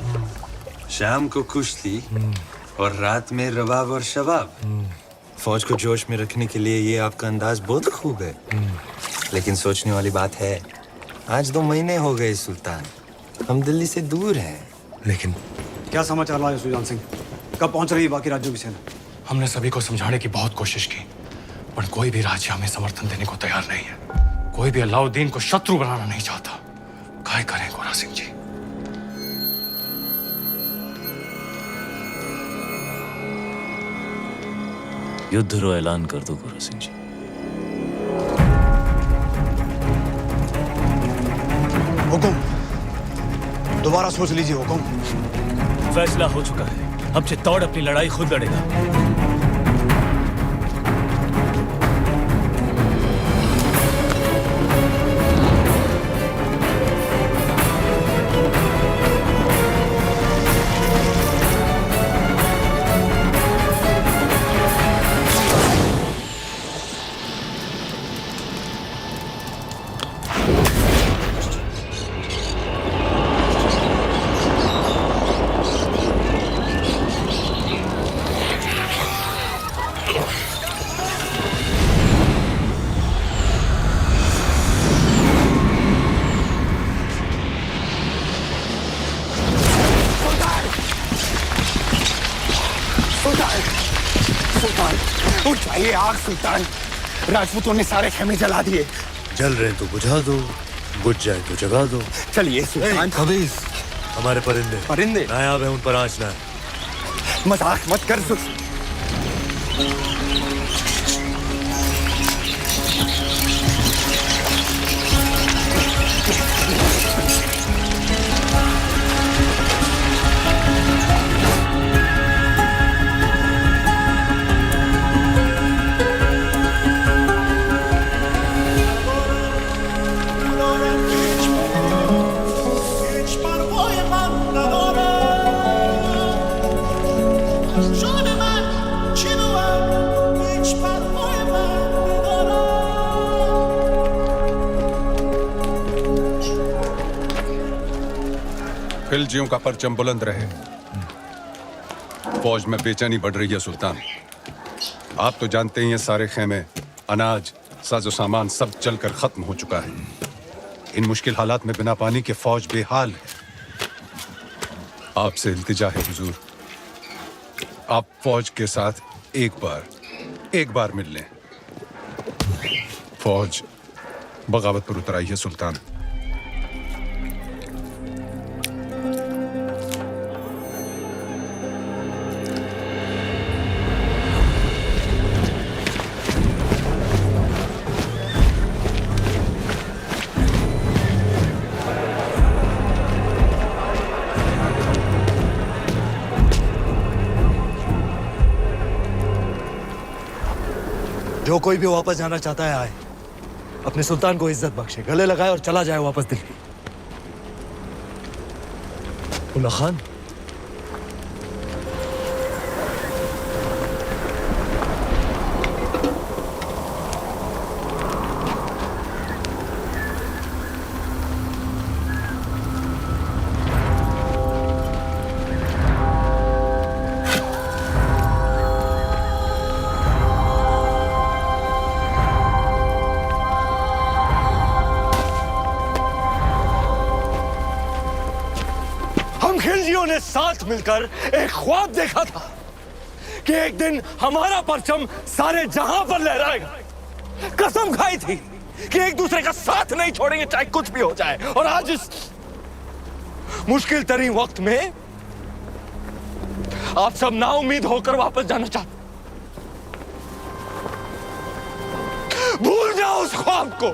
शाम को कुश्ती और रात में रबाब और शबाब। फौज को जोश में रखने के लिए ये आपका अंदाज बहुत खूब है। लेकिन सोचने वाली बात है, आज 2 महीने हो गए सुल्तान, हम दिल्ली से दूर हैं। लेकिन क्या समाचार लाए सुजान सिंह? कब पहुंच रही है बाकी राज्यों की सेना? हमने सभी को समझाने की बहुत कोशिश की, पर कोई भी राज्य हमें समर्थन देने को तैयार नहीं है। कोई भी अलाउद्दीन को शत्रु बनाना नहीं चाहता। क्या करें गोरा सिंह जी? युद्ध रो ऐलान कर दो गोरा सिंह जी। हुकुम, दोबारा सोच लीजिए हुकुम। फैसला हो चुका है, अब चित्तौड़ अपनी लड़ाई खुद लड़ेगा। उठाइए आग सुल्तान, राजपूतों ने सारे खेमे जला दिए। जल रहे तो बुझा दो, बुझ जाए तो जगा दो। चलिए सुल्तान। खबीस, हमारे परिंदे परिंदे नायाब है, उन पर आंच ना। मजाक मत कर। खिलजियों का परचम बुलंद रहे। फौज में बेचैनी बढ़ रही है सुल्तान। आप तो जानते ही हैं, सारे खेमे, अनाज, साजो सामान सब जलकर खत्म हो चुका है। इन मुश्किल हालात में बिना पानी के फौज बेहाल है। आपसे इल्तिजा है हुजूर, आप फौज के साथ एक बार एक बार मिल लें। फौज बगावत पर उतर आई है सुल्तान। जो कोई भी वापस जाना चाहता है आए, अपने सुल्तान को इज्जत बख्शे, गले लगाए और चला जाए वापस दिल्ली। उल्ला खान, खिलजियों ने साथ मिलकर एक ख्वाब देखा था कि एक दिन हमारा परचम सारे जहां पर लहराएगा। कसम खाई थी कि एक दूसरे का साथ नहीं छोड़ेंगे चाहे कुछ भी हो जाए। और आज इस मुश्किल तरीन वक्त में आप सब नाउम्मीद होकर वापस जाना चाहते। भूल जाओ उस ख्वाब को।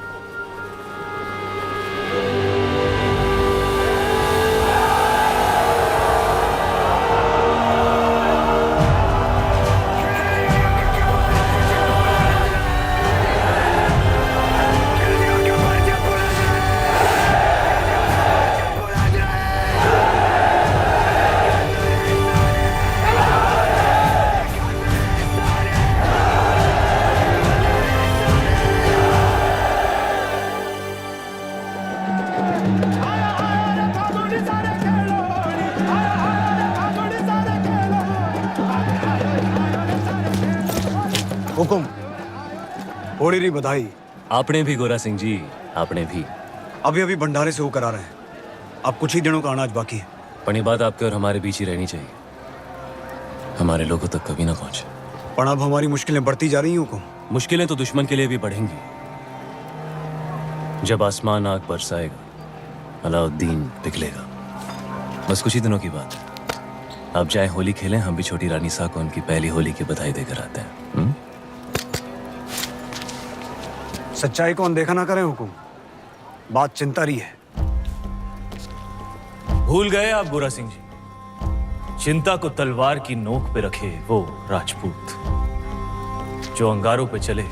हुकुम, होड़ी री बधाई। आपने भी गोरा सिंह जी, आपने भी। अभी अभी भंडारे से होकर आ रहे हैं। अब कुछ ही दिनों का अनाज बाकी है। पर ये बात आपके और हमारे बीच ही रहनी चाहिए, हमारे लोगों तक कभी ना पहुंचे। पर अब हमारी मुश्किलें बढ़ती जा रही हैं हुकुम। मुश्किलें तो दुश्मन के लिए भी बढ़ेंगी। जब आसमान आग बरसाएगा, अलाउद्दीन पिघलेगा। बस कुछ ही दिनों की बात है। अब जाए होली खेलें, हम भी छोटी रानी सा को उनकी पहली होली की बधाई देकर आते हैं। सच्चाई को अनदेखा ना करें हुकुम, बात चिंता रही है। भूल गए आप गोरा सिंह जी, चिंता को तलवार की नोक पे रखे वो राजपूत, जो अंगारों पे चले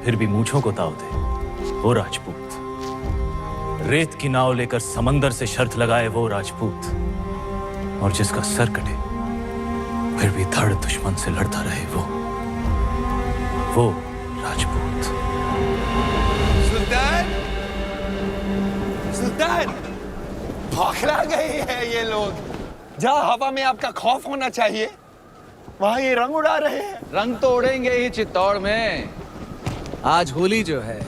फिर भी मूंछों को ताव दे वो राजपूत, रेत की नाव लेकर समंदर से शर्त लगाए वो राजपूत, और जिसका सर कटे फिर भी धड़ दुश्मन से लड़ता रहे वो राजपूत। सुल्तान, सुल्तान, बौखला गए हैं ये लोग। जहाँ हवा में आपका खौफ होना चाहिए, वहाँ ये रंग उड़ा रहे हैं। रंग तो उड़ेंगे ही चित्तौड़ में। आज होली जो है,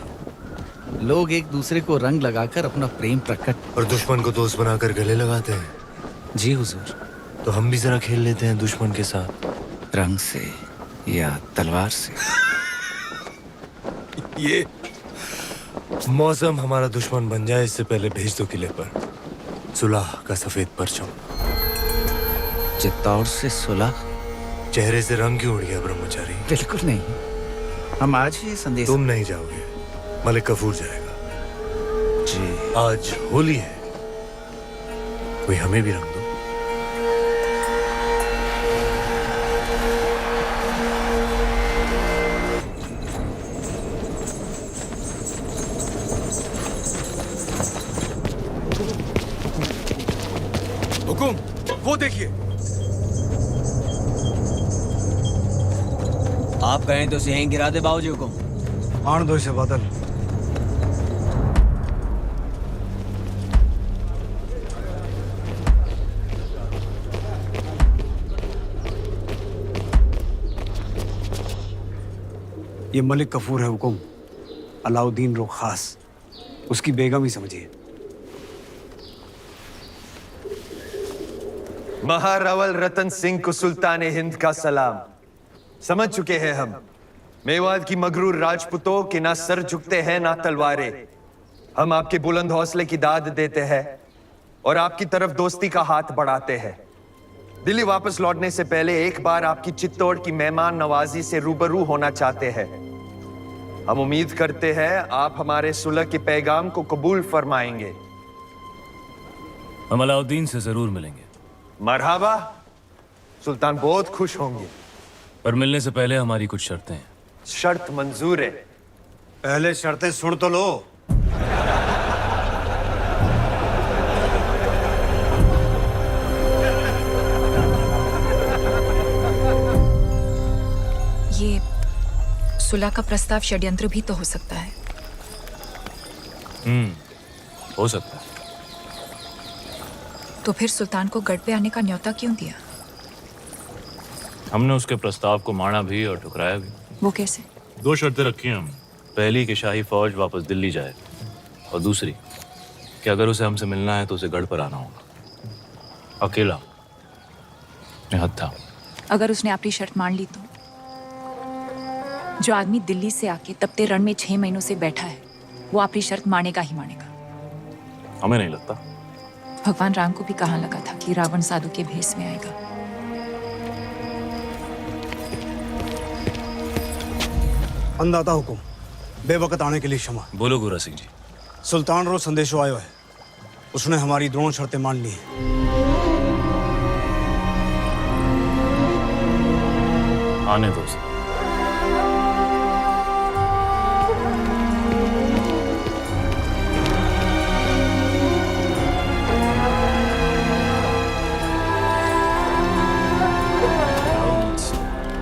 लोग एक दूसरे को रंग लगाकर अपना प्रेम प्रकट और दुश्मन को दोस्त बनाकर गले लगाते हैं। जी हुजूर। तो हम भी जरा खेल लेते हैं दुश्मन के साथ, रंग से या तलवार से। ये मौसम हमारा दुश्मन बन जाए इससे पहले भेज दो किले पर सुलह का सफेद परचम। चित्तौड़ से सुलह? चेहरे से रंग क्यों उड़ गया ब्रह्मचारी? बिल्कुल नहीं, हम आज ही संदेश। तुम नहीं जाओगे, मलिक कफूर जाएगा। जी, आज होली है, कोई हमें भी रंग दो। हुकुम, वो देखिए। आप कहें तो यहीं गिरा दे बाबूजी हुकुम। आन दो इसे बादल। ये मलिक कफूर है हुकुम, अलाउद्दीन रो खास, उसकी बेगम ही समझिए। महारावल रतन सिंह को सुल्तान हिंद का सलाम। समझ चुके हैं हम मेवात की मगरूर राजपूतों के ना सर झुकते हैं ना तलवारें। हम आपके बुलंद हौसले की दाद देते हैं और आपकी तरफ दोस्ती का हाथ बढ़ाते हैं। दिल्ली वापस लौटने से पहले एक बार आपकी चित्तौड़ की मेहमान नवाजी से रूबरू होना चाहते हैं। हम उम्मीद करते हैं आप हमारे सुलह के पैगाम को कबूल फरमाएंगे। हम अलाउद्दीन से जरूर मिलेंगे। मरहबा, सुल्तान बहुत खुश होंगे। पर मिलने से पहले हमारी कुछ शर्तें हैं। शर्त मंजूर है। पहले शर्तें सुन तो लो। ये सुलह का प्रस्ताव षड्यंत्र भी तो हो सकता है। हो सकता है। तो फिर सुल्तान को गढ़ पे आने का न्योता क्यों दिया? हमने उसके प्रस्ताव को माना भी और ठुकराया भी। वो कैसे? 2 शर्तें रखी हैं हमने। पहली कि शाही फौज वापस दिल्ली जाए, और दूसरी कि अगर उसे हमसे मिलना है तो उसे गढ़ पर आना होगा, अकेला, निहत्था। अगर उसने अपनी शर्त मान ली तो? जो आदमी दिल्ली से आके तपते रण में 6 महीनों से बैठा है, वो अपनी शर्त मानेगा ही मानेगा। हमें नहीं लगता। भगवान राम को भी कहाँ लगा था कि रावण साधु के भेष में आएगा। अंदाता हुकुम, बेवकत आने के लिए क्षमा। बोलो गोरा सिंह जी। सुल्तान रो संदेशो आयो है। उसने हमारी दोनों शर्तें मान ली हैं। आने दो उसे।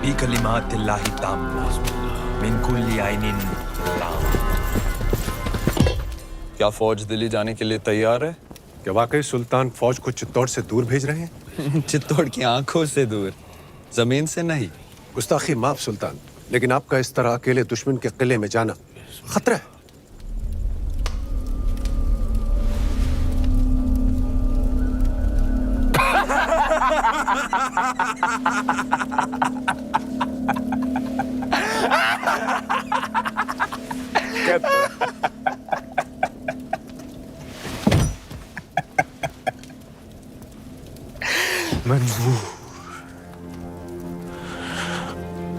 बिकलिमातिल्लाहि ताम्मा मिन कुल्ली आइनिन लाम। क्या फौज दिल्ली जाने के लिए तैयार है? क्या वाकई सुल्तान फौज को चित्तौड़ से दूर भेज रहे हैं? चित्तौड़ की आंखों से दूर, जमीन से नहीं। गुस्ताखी माफ सुल्तान, लेकिन आपका इस तरह अकेले दुश्मन के किले में जाना खतरा है। मंजूर,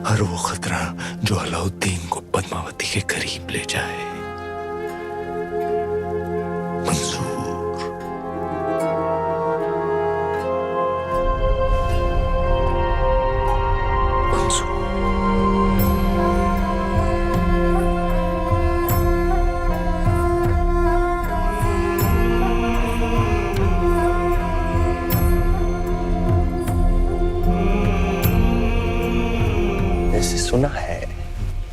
हर वो खतरा जो अलाउद्दीन को पद्मावती के करीब ले जाए मंजूर। सुना है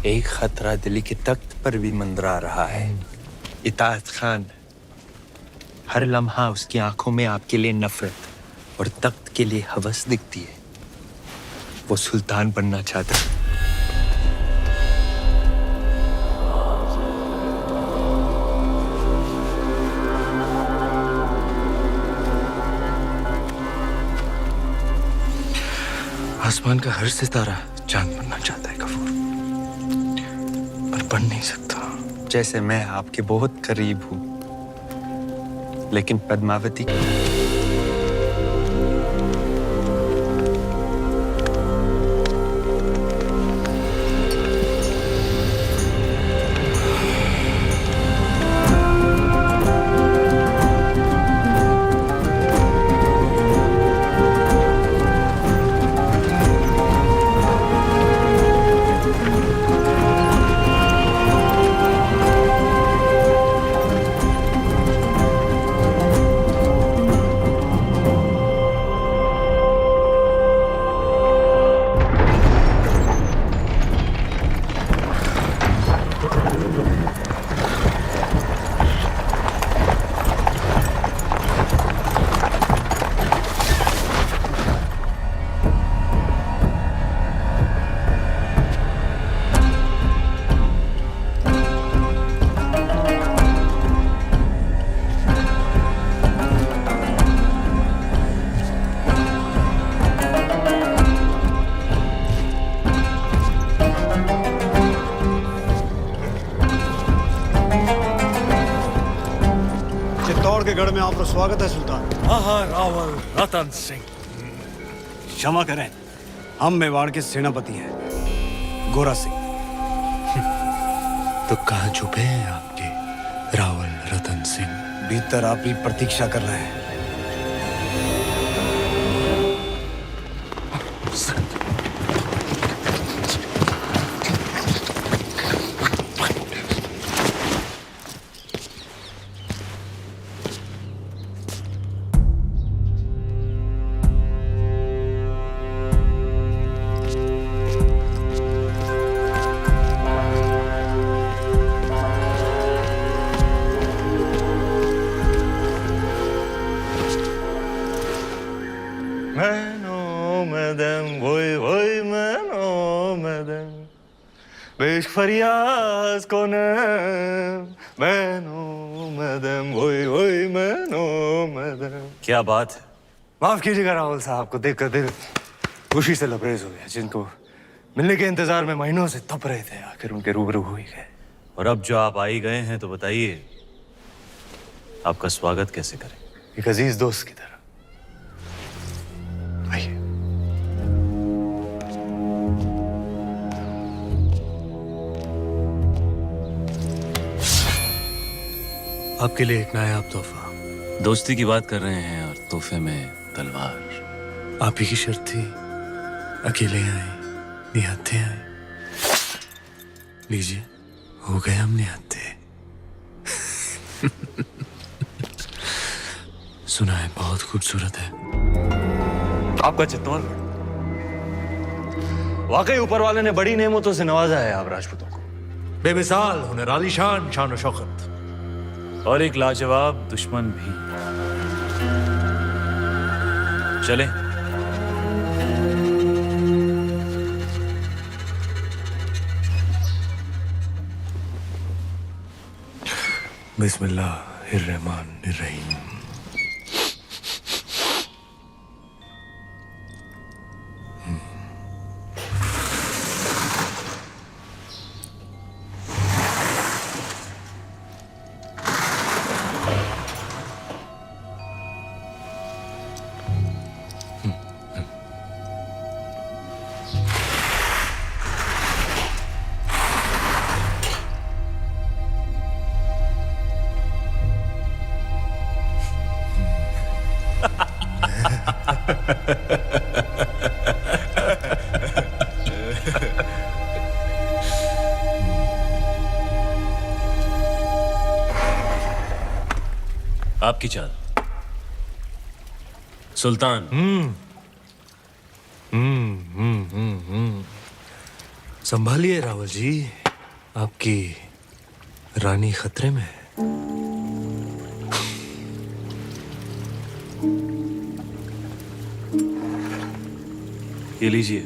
एक खतरा दिल्ली के तख्त पर भी मंडरा रहा है। इताअत खान, हर लम्हा उसकी आंखों में आपके लिए नफरत और तख्त के लिए हवस दिखती है। वो सुल्तान बनना चाहता है। आसमान का हर सितारा चांद बनना चाहता है गफूर, पर बन नहीं सकता। जैसे मैं आपके बहुत करीब हूं, लेकिन पद्मावती के गढ़ में आपका स्वागत है सुल्तान। महारावल रतन सिंह। क्षमा करें, हम मेवाड़ के सेनापति हैं, गोरा सिंह। तो कहाँ छुपे हैं आपके रावल रतन सिंह? भीतर आपकी प्रतीक्षा कर रहे हैं। फरियाज कौन मैनो मदम वोई वोई मैनो मदम। क्या बात है? माफ कीजिएगा राहुल साहब को देखकर दिल खुशी से लबरेज हो गया। जिनको मिलने के इंतजार में महीनों से तप रहे थे, आखिर उनके रूबरू हो ही गए। और अब जो आप आ ही गए हैं तो बताइए आपका स्वागत कैसे करें? एक अजीज दोस्त की तरह। आइए। आपके लिए एक नायाब तोहफा। दोस्ती की बात कर रहे हैं और तोहफे में तलवार। आप ही की शर्त थी, अकेले आए, निहत्थे आए। लीजिए, हो गए हम निहत्थे। सुना है बहुत खूबसूरत है आपका चित्तौड़गढ़। वाकई ऊपर वाले ने बड़ी नेमतों से नवाजा है आप राजपूतों को। बेमिसाल हुनर, आलीशान शान और शौकत, और एक लाजवाब दुश्मन भी। चले। बिस्मिल्लाहिर्रहमानिर्रहीम। आपकी चाल सुल्तान। संभालिए रावल जी, आपकी रानी खतरे में है। ये लीजिए,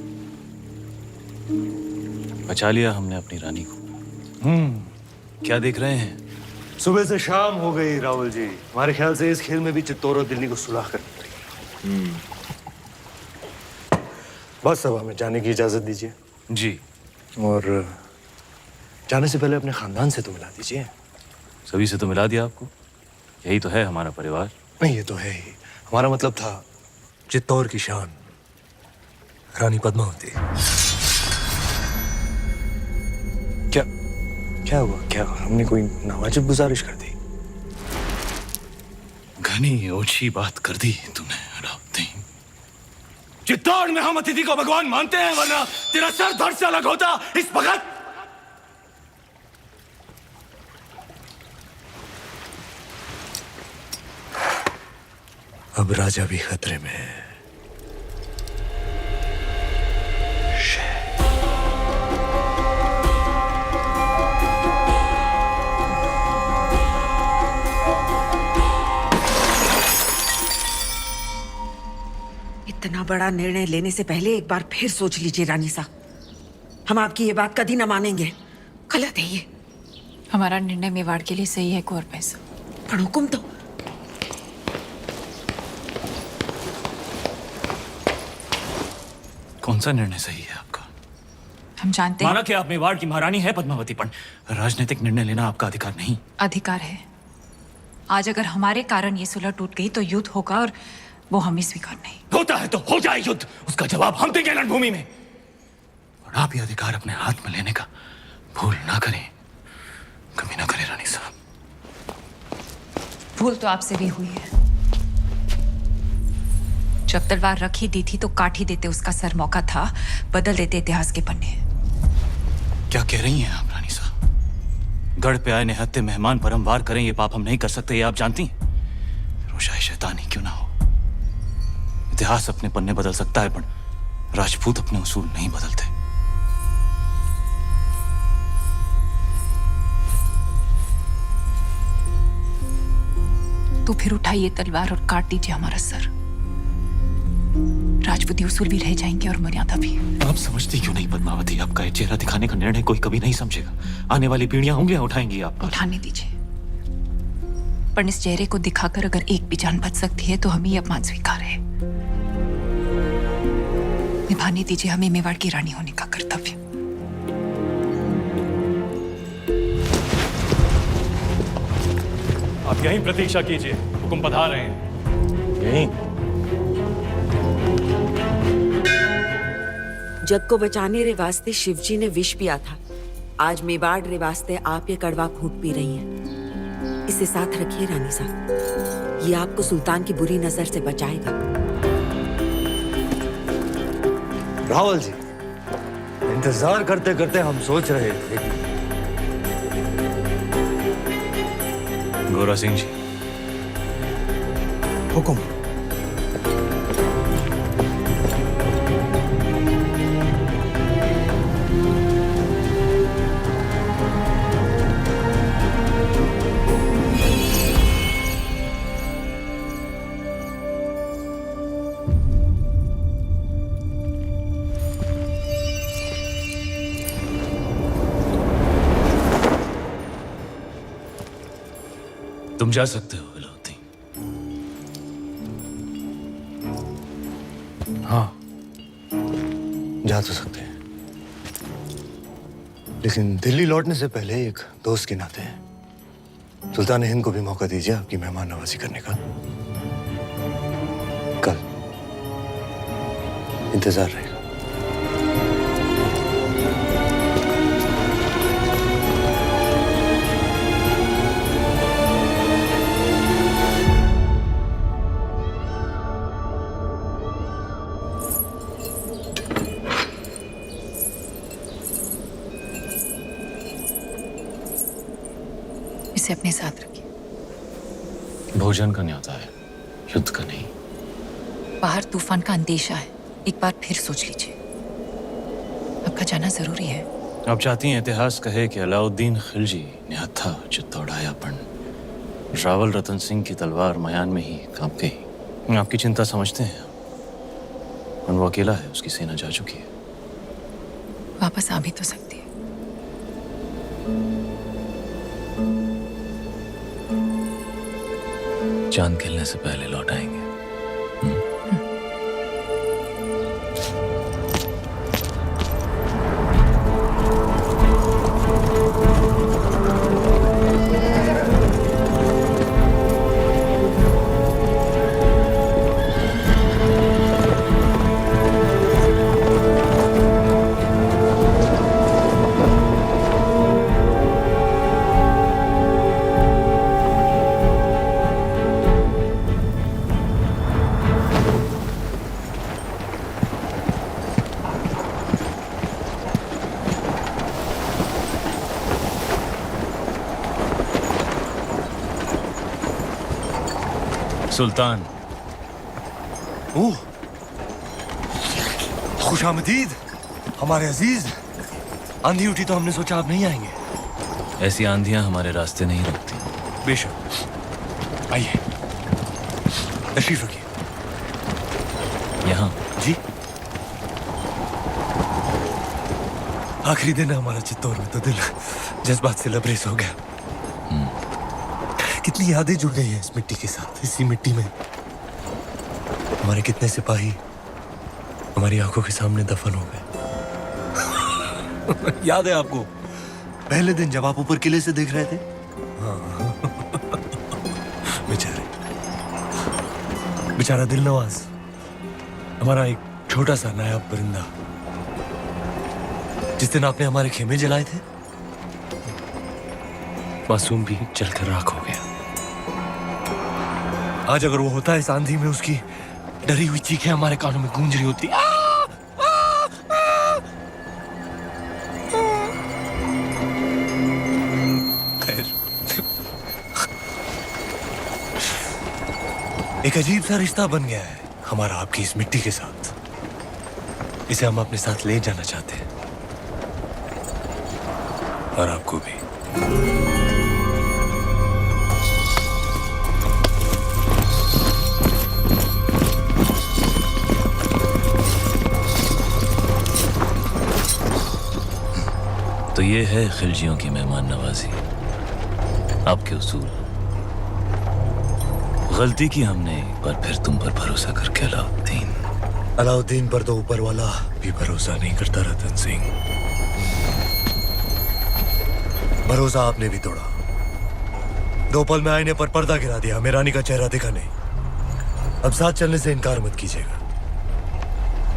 बचा लिया हमने अपनी रानी को। क्या देख रहे हैं? सुबह से शाम हो गई रावल जी। हमारे ख्याल से इस खेल में भी चित्तौड़ और दिल्ली को सुलह करनी पड़ेगी। बस अब हमें जाने की इजाजत दीजिए। जी। और जाने से पहले अपने खानदान से तो मिला दीजिए। सभी से तो मिला दिया आपको, यही तो है हमारा परिवार। नहीं, ये तो है ही। हमारा मतलब था चित्तौड़ की शान रानी पद्मावती। क्या हुआ? क्या हमने कोई नावाजिब गुजारिश कर दी? घनी ओछी बात कर दी तूने अलाउद्दीन। चित्तौड़ में हम अतिथि को भगवान मानते हैं, वरना तेरा सर धड़ से अलग होता इस वक्त। अब राजा भी खतरे में है। इतना बड़ा निर्णय लेने से पहले एक बार फिर सोच लीजिए रानी साहब। हम आपकी ये बात कभी ना मानेंगे, गलत है ये। हमारा निर्णय मेवाड़ के लिए सही है कुंवर पैसा। पर हुक्म तो। कौन सा निर्णय सही है आपका? हम जानते माना हैं कि आप मेवाड़ की महारानी है पद्मावती, पर राजनीतिक निर्णय लेना आपका अधिकार नहीं। अधिकार है, आज अगर हमारे कारण ये सुलह टूट गई तो युद्ध होगा और वो हमें स्वीकार नहीं। होता है तो हो जाए युद्ध, उसका जवाब हम देंगे रणभूमि में। और आप ये अधिकार अपने हाथ में लेने का भूल ना करें, कभी ना करें रानी साहब। भूल तो आपसे भी हुई है। जब तलवार रख ही दी थी तो काट ही देते, उसका सर मौका था बदल देते इतिहास के पन्ने। क्या कह रही हैं आप रानी साहब? गढ़ पे आए निहत्ते मेहमान पर हम वार करें, ये पाप हम नहीं कर सकते, ये आप जानती हैं। रोशाई शैतानी क्यों ना हो, इतिहास अपने पन्ने बदल सकता है पर राजपूत अपने उसूल नहीं बदलते। तो फिर उठाइए तलवार और काट दीजिए हमारा सर। राजपूती उसूल भी रह जाएंगे और मर्यादा भी। आप समझती क्यों नहीं पद्मावती, आपका ये चेहरा दिखाने का निर्णय कोई कभी नहीं समझेगा। आने वाली पीढ़ियां उंगलियां उठाएंगी आप पर। उठाने दीजिए, पर इस चेहरे को दिखाकर अगर एक भी जान बच सकती है तो हमें ये अपमान स्वीकार है। निभाने दीजिए हमें मेवाड़ की रानी होने का कर्तव्य। आप यहीं प्रतीक्षा कीजिए, हुकुम पधार रहे हैं। यहीं जग को बचाने रे वास्ते शिवजी ने विष पिया था। आज मेवाड़ रे वास्ते आप ये कड़वा घूंट पी रही हैं। इसे साथ रखिए रानी साहब, ये आपको सुल्तान की बुरी नजर से बचाएगा। रावल जी, इंतजार करते करते हम सोच रहे थे। गोरा सिंह जी, हुकुम। तुम जा सकते हो अलाउद्दीन। हाँ, जा तो सकते हैं, लेकिन दिल्ली लौटने से पहले एक दोस्त के नाते सुल्तान हिंद को भी मौका दीजिए आपकी मेहमान नवाजी करने का। कल इंतजार रहेगा। इसे अपने साथ रखिए। भोजन का न्योता है, युद्ध का नहीं। बाहर तूफान का अंदेशा है, एक बार फिर सोच लीजिए। आपका जाना जरूरी है। आप चाहती हैं इतिहास कहे कि अलाउद्दीन खिलजी निहत्था चित्तौड़ाया पण रावल रतन सिंह की तलवार मयान में ही कांप गई। आपकी चिंता समझते हैं, और वो अकेला है, उसकी सेना जा चुकी है। वापस आ भी तो सकती है। चांद खिलने से पहले लौट आएंगे। सुल्तान। ओह, खुशामदीद हमारे अजीज। आंधी उठी तो हमने सोचा आप नहीं आएंगे। ऐसी आंधियां हमारे रास्ते नहीं रुकती। बेशक, आइए, तशरीफ रखिए। यहाँ जी, आखिरी दिन है हमारा चित्तौड़ में, तो दिल जज्बात से लबरेज हो गया। कितनी यादें जुड़ गई हैं इस मिट्टी के साथ। इसी मिट्टी में हमारे कितने सिपाही हमारी आंखों के सामने दफन हो गए। याद है आपको पहले दिन जब आप ऊपर किले से देख रहे थे? हाँ। बेचारा दिल नवाज, हमारा एक छोटा सा नायाब परिंदा, जिस दिन आपने हमारे खेमे जलाए थे, मासूम भी जलकर राख हो गया। आज अगर वो होता इस आंधी में, उसकी डरी हुई चीखें हमारे कानों में गूंज रही होती। एक अजीब सा रिश्ता बन गया है हमारा आपकी इस मिट्टी के साथ। इसे हम अपने साथ ले जाना चाहते हैं, और आपको भी। तो ये है खिलजियों की मेहमान नवाजी, आपके उसूल। गलती की हमने एक बार फिर तुम पर भरोसा करके अलाउद्दीन पर तो ऊपर वाला भी भरोसा नहीं करता रतन सिंह। भरोसा आपने भी तोड़ा। 2 पल में आईने पर पर्दा गिरा दिया, हमें रानी का चेहरा दिखा नहीं। अब साथ चलने से इनकार मत कीजिएगा,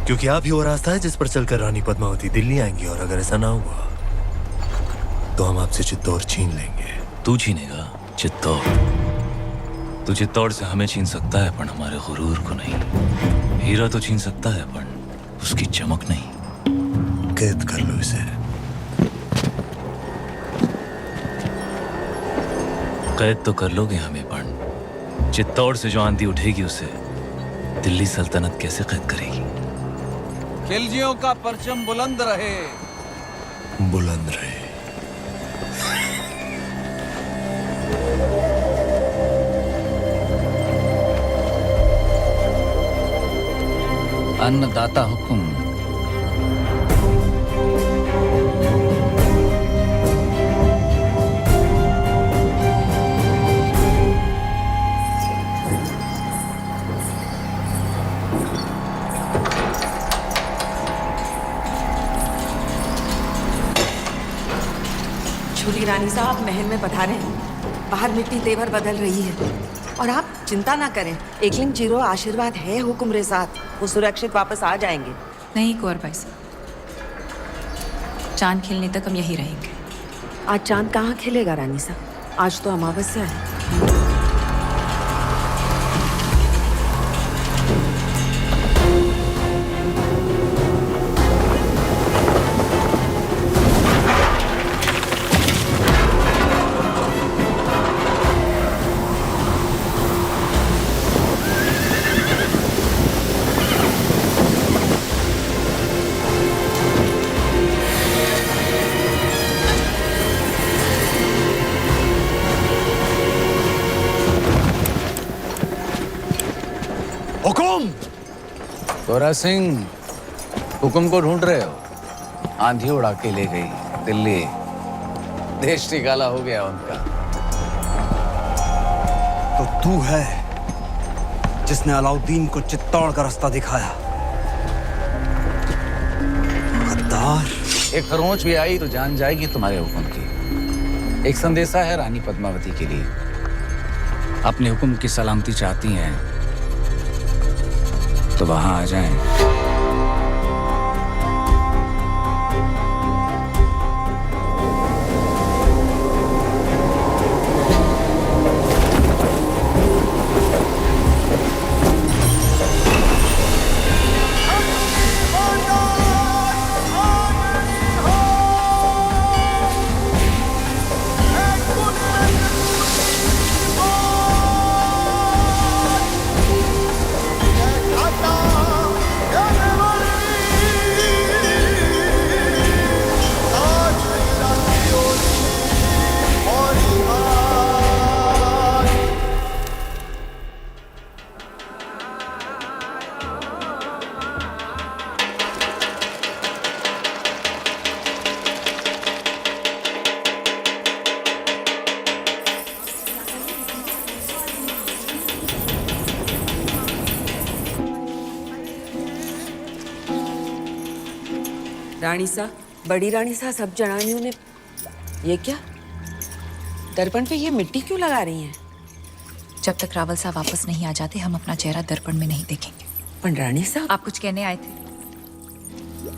क्योंकि आप ही वो रास्ता है जिस पर चलकर रानी पद्मावती दिल्ली आएंगी, और अगर ऐसा ना हुआ तो हम आपसे चित्तौड़ छीन लेंगे। तू छीनेगा चित्तौड़? तू चित्तौड़ से हमें छीन सकता है, पर हमारे गुरूर को नहीं। हीरा तो छीन सकता है, पर उसकी चमक नहीं। कैद कर लो इसे। कैद तो कर लोगे हमें, पर चित्तौड़ से जो आंधी उठेगी उसे दिल्ली सल्तनत कैसे कैद करेगी? खिलजियों का परचम बुलंद रहे। बुलंद रहे। अन्नदाता हुकुम। छोटी रानी साहब महल में पधारे हैं। बाहर मिट्टी तेवर बदल रही है, और आप चिंता ना करें। एकलिंग जीरो आशीर्वाद है हुक्म साथ, वो सुरक्षित वापस आ जाएंगे। नहीं कुंवर भाई साहब, चांद खिलने तक हम यही रहेंगे। आज चांद कहाँ खिलेगा रानी साहब? आज तो अमावस्या है। गोरा सिंह, हुक्म को ढूंढ रहे हो? आंधी उड़ा के ले गई दिल्ली, देश निकाला हो गया उनका। तो तू है जिसने अलाउद्दीन को चित्तौड़ का रास्ता दिखाया। गद्दार। एक खरोंच भी आई तो जान जाएगी तुम्हारे हुक्म की। एक संदेशा है रानी पद्मावती के लिए। अपने हुक्म की सलामती चाहती हैं तो वहां आ जाएं। रानी सा, बड़ी रानी सा, सब जनानियों ने ये क्या दर्पण पे ये मिट्टी क्यों लगा रही हैं? जब तक रावल साहब वापस नहीं आ जाते हम अपना चेहरा दर्पण में नहीं देखेंगे। पण रानी साहब, आप कुछ कहने आए थे?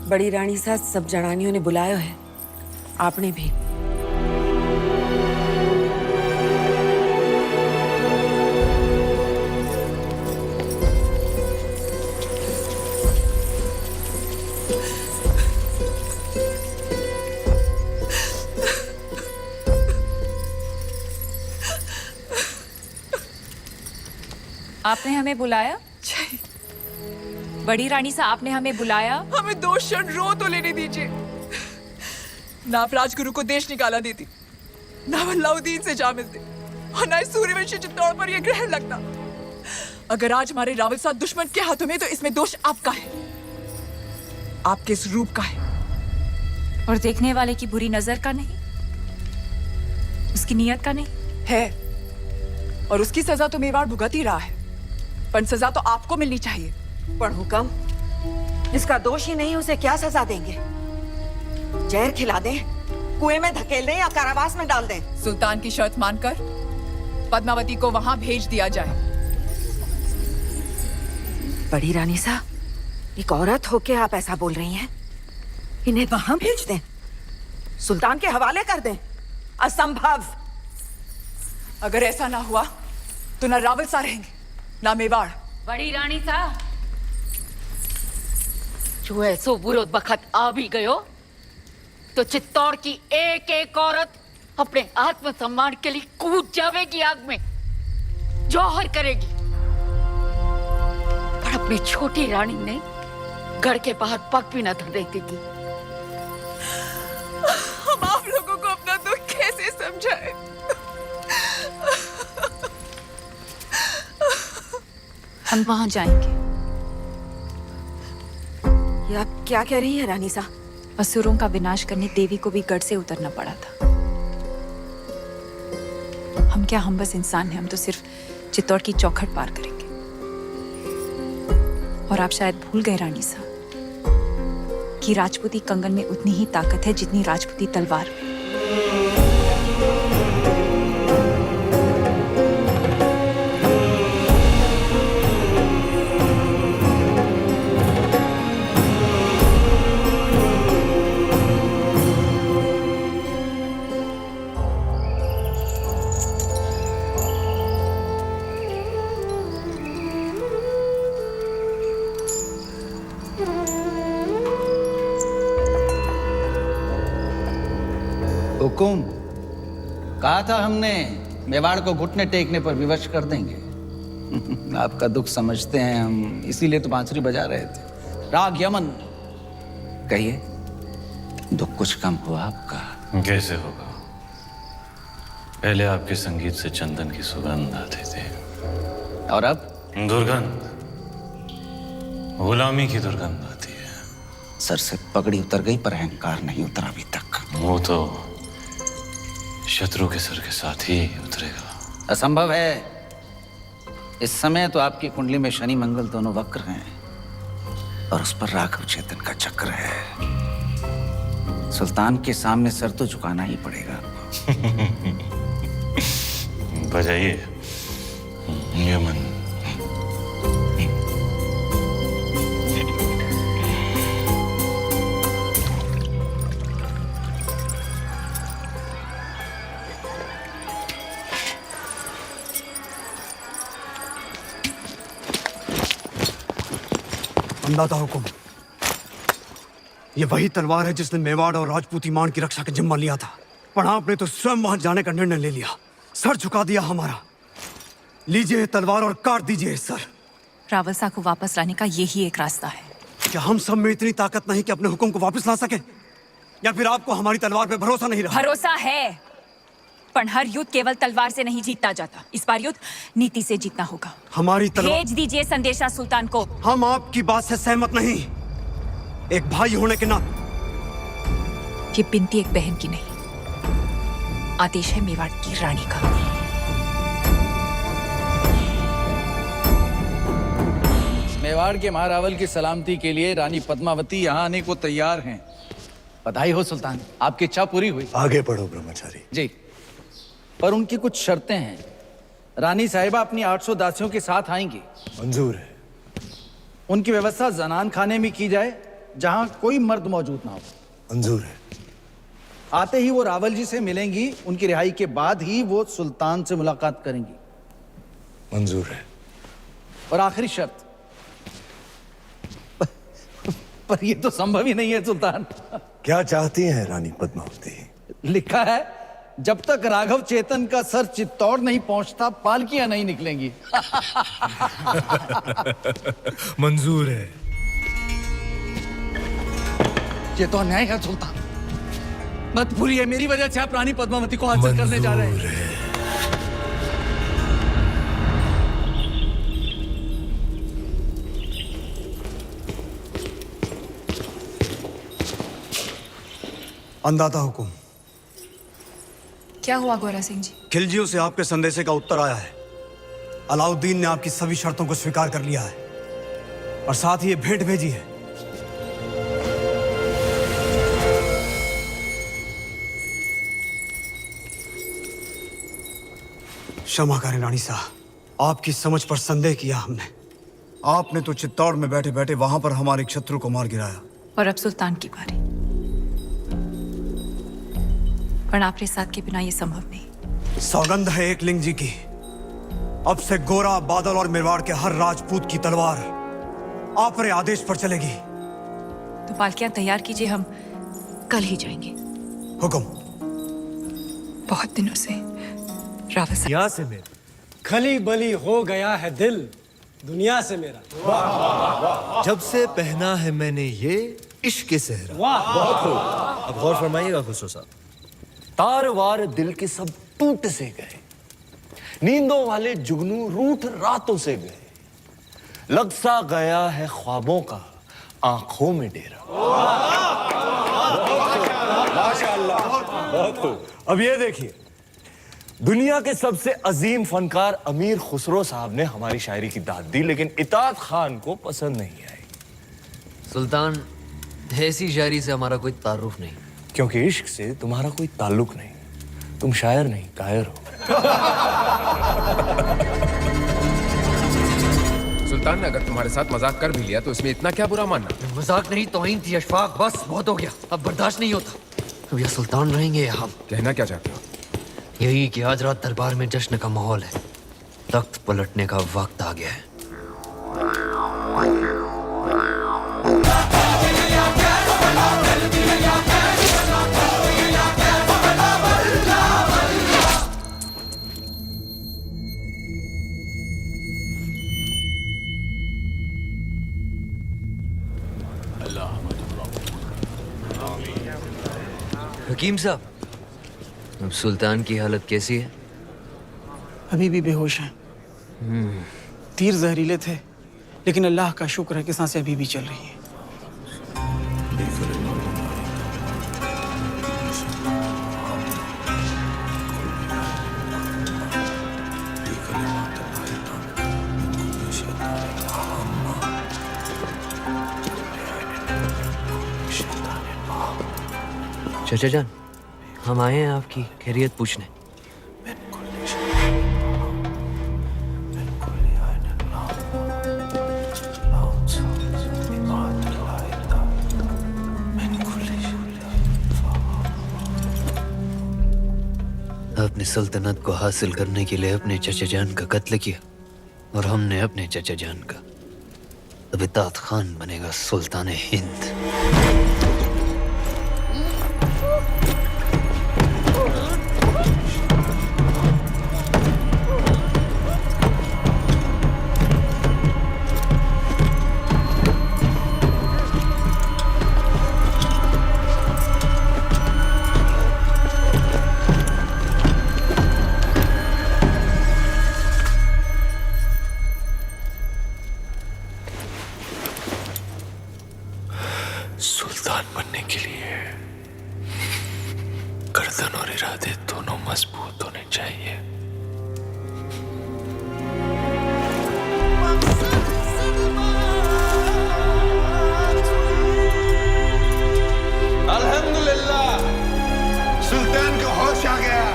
बड़ी रानी साहब, सब जनानियों ने बुलाया है, आपने भी। आपने हमें बुलाया? बड़ी रानी साहब, आपने हमें बुलाया? हमें 2 क्षण रो तो लेने दीजिए। ना आप राजगुरु को देश निकाला देती, ना अलाउद्दीन से जा मिलते, और ना इस सूर्यवंशी चित्तौड़ पर यह ग्रहण लगता। अगर आज हमारे रावल साहब दुश्मन के हाथों में, तो इसमें दोष आपका है, आपके इस रूप का है। और देखने वाले की बुरी नजर का नहीं, उसकी नीयत का नहीं है। और उसकी सजा तो मेवाड़ भुगत ही रहा है, पर सजा तो आपको मिलनी चाहिए। पर हुक्म, जिसका दोष ही नहीं उसे क्या सजा देंगे? जहर खिला दें, कुएं में धकेल दें या कारावास में डाल दें? सुल्तान की शर्त मानकर पद्मावती को वहां भेज दिया जाए। बड़ी रानी साहब, एक औरत होके आप ऐसा बोल रही हैं? इन्हें वहां भेज दें, सुल्तान के हवाले कर दें? असंभव। अगर ऐसा ना हुआ तो ना रावल सा रहेंगे, ना मेवाड़। बड़ी रानी साहब, जो ऐसो बुरो बखत आ भी गयो तो चित्तौड़ की एक एक औरत अपने आत्मसम्मान के लिए कूद जावेगी आग में, जौहर करेगी। पर अपनी छोटी रानी ने गढ़ के बाहर पग भी न धरने देगी। हम आप लोगों को अपना दुख कैसे समझाएं? हम वहां जाएंगे। ये आप क्या कह रही हैं रानी साहब? असुरों का विनाश करने देवी को भी गढ़ से उतरना पड़ा था। हम क्या, हम बस इंसान हैं, हम तो सिर्फ चित्तौड़ की चौखट पार करेंगे। और आप शायद भूल गए रानी साहब कि राजपूती कंगन में उतनी ही ताकत है जितनी राजपूती तलवार में। हुकुम, कहा था हमने मेवाड़ को घुटने टेकने पर विवश कर देंगे। आपका दुख समझते हैं हम, इसीलिए तो बांसुरी बजा रहे थे। राग यमन, कहिए, दुख कुछ कम हुआ आपका? कैसे होगा? पहले आपके संगीत से चंदन की सुगंध आती थी, और अब दुर्गंध, गुलामी की दुर्गंध आती है। सर से पगड़ी उतर गई पर अहंकार नहीं उतरा अभी तक। वो तो शत्रु के सर के साथ ही उतरेगा। असंभव है। इस समय तो आपकी कुंडली में शनि मंगल दोनों वक्र हैं, और उस पर राघव चेतन का चक्र है। सुल्तान के सामने सर तो झुकाना ही पड़ेगा। बजाइए यमन। अंदाता हुकुम, ये वही तलवार है जिसने मेवाड़ और राजपूती मान की रक्षा का जिम्मा लिया था, पर आपने तो स्वयं वहां जाने का निर्णय ले लिया, सर झुका दिया हमारा। लीजिए तलवार और काट दीजिए सर। रावल साहब को वापस लाने का यही एक रास्ता है। क्या हम सब में इतनी ताकत नहीं कि अपने हुक्म को वापस ला सके, या फिर आपको हमारी तलवार पे भरोसा नहीं रहा? भरोसा है, पर हर युद्ध केवल तलवार से नहीं जीता जाता। इस बार युद्ध नीति से जीतना होगा। हमारी तलवार, भेज दीजिए संदेशा सुल्तान को। हम आपकी बात से सहमत नहीं। एक भाई होने के नाते ये बिनती एक बहन की नहीं, आदेश है मेवाड़ की रानी का। मेवाड़ के महारावल की सलामती के लिए रानी पद्मावती यहाँ आने को तैयार हैं। बधाई हो सुल्तान, आपकी इच्छा पूरी हुई। आगे बढ़ो ब्रह्मचारी। जी, पर उनकी कुछ शर्तें हैं। रानी साहिबा अपनी 800 दासियों के साथ आएंगी। मंजूर है। उनकी व्यवस्था जनान खाने में की जाए, जहां कोई मर्द मौजूद ना हो। मंजूर है। आते ही वो रावल जी से मिलेंगी, उनकी रिहाई के बाद ही वो सुल्तान से मुलाकात करेंगी। मंजूर है। और आखिरी शर्त, पर ये तो संभव ही नहीं है सुल्तान। क्या चाहती हैं रानी पद्मावती? लिखा है, जब तक राघव चेतन का सर चित्तौड़ नहीं पहुंचता, पालकियां नहीं निकलेंगी। मंजूर है। ये तो अन्याय है सुल्तान। मत भूलिए, मेरी वजह से आप रानी पद्मावती को हासिल करने जा रहे हैं। अंदाता हुकुम। क्या हुआ गोरा सिंह जी? खिलजियों से आपके संदेशे का उत्तर आया है। अलाउद्दीन ने आपकी सभी शर्तों को स्वीकार कर लिया है और साथ ही ये भेंट भेजी है। क्षमा करें रानी साहब, आपकी समझ पर संदेह किया हमने। आपने तो चित्तौड़ में बैठे बैठे वहां पर हमारे शत्रु को मार गिराया। और अब सुल्तान की बारी। पर आपके साथ के बिना ये संभव नहीं। सौगंध है एक लिंग जी की, अब से गोरा, बादल और मेवाड़ के हर राजपूत की तलवार आप रे आदेश पर चलेगी। तो पालकियां तैयार कीजिए, हम कल ही जाएंगे। हुक्म। बहुत दिनों से रावल साहब। यहाँ से मेरा खली बली हो गया है दिल, दुनिया से मेरा। जब से पहना है मैंने ये इश्क के सेहरा। बहुत खूब। अब गौर फरमाइएगा खुसरो साहब, तार वार दिल के सब टूट से गए, नींदों वाले जुगनू रूठ रातों से गए, लग सा गया है ख्वाबों का आंखों में डेरा। माशाअल्लाह, बहुत खूब। अब ये देखिए, दुनिया के सबसे अजीम फनकार अमीर खुसरो साहब ने हमारी शायरी की दाद दी, लेकिन इताद खान को पसंद नहीं आई। सुल्तान, ऐसी शायरी से हमारा कोई तारुफ नहीं। क्योंकि इश्क से तुम्हारा कोई ताल्लुक नहीं, तुम शायर नहीं कायर हो। सुल्तान ने अगर तुम्हारे साथ मजाक कर भी लिया तो इसमें इतना क्या बुरा मानना? मजाक नहीं, तौहीन थी अशफाक। बस बहुत हो गया, अब बर्दाश्त नहीं होता। अब यह सुल्तान रहेंगे या हम? कहना क्या चाहते हो? यही कि आज रात दरबार में जश्न का माहौल है, तख्त पलटने का वक्त आ गया है। हकीम साहब, अब सुल्तान की हालत कैसी है? अभी भी बेहोश हैं। तीर जहरीले थे, लेकिन अल्लाह का शुक्र है कि सांसें अभी भी चल रही हैं। चाचा जान, हम आए हैं आपकी खैरियत पूछने। आपने सल्तनत को हासिल करने के लिए अपने चाचा जान का कत्ल किया और हमने अपने चाचा जान का। अब इताद खान बनेगा सुल्तान हिंद। सुल्तान बनने के लिए गर्दन और इरादे दोनों मजबूत होने चाहिए। अल्हम्दुलिल्लाह, सुल्तान को होश आ गया।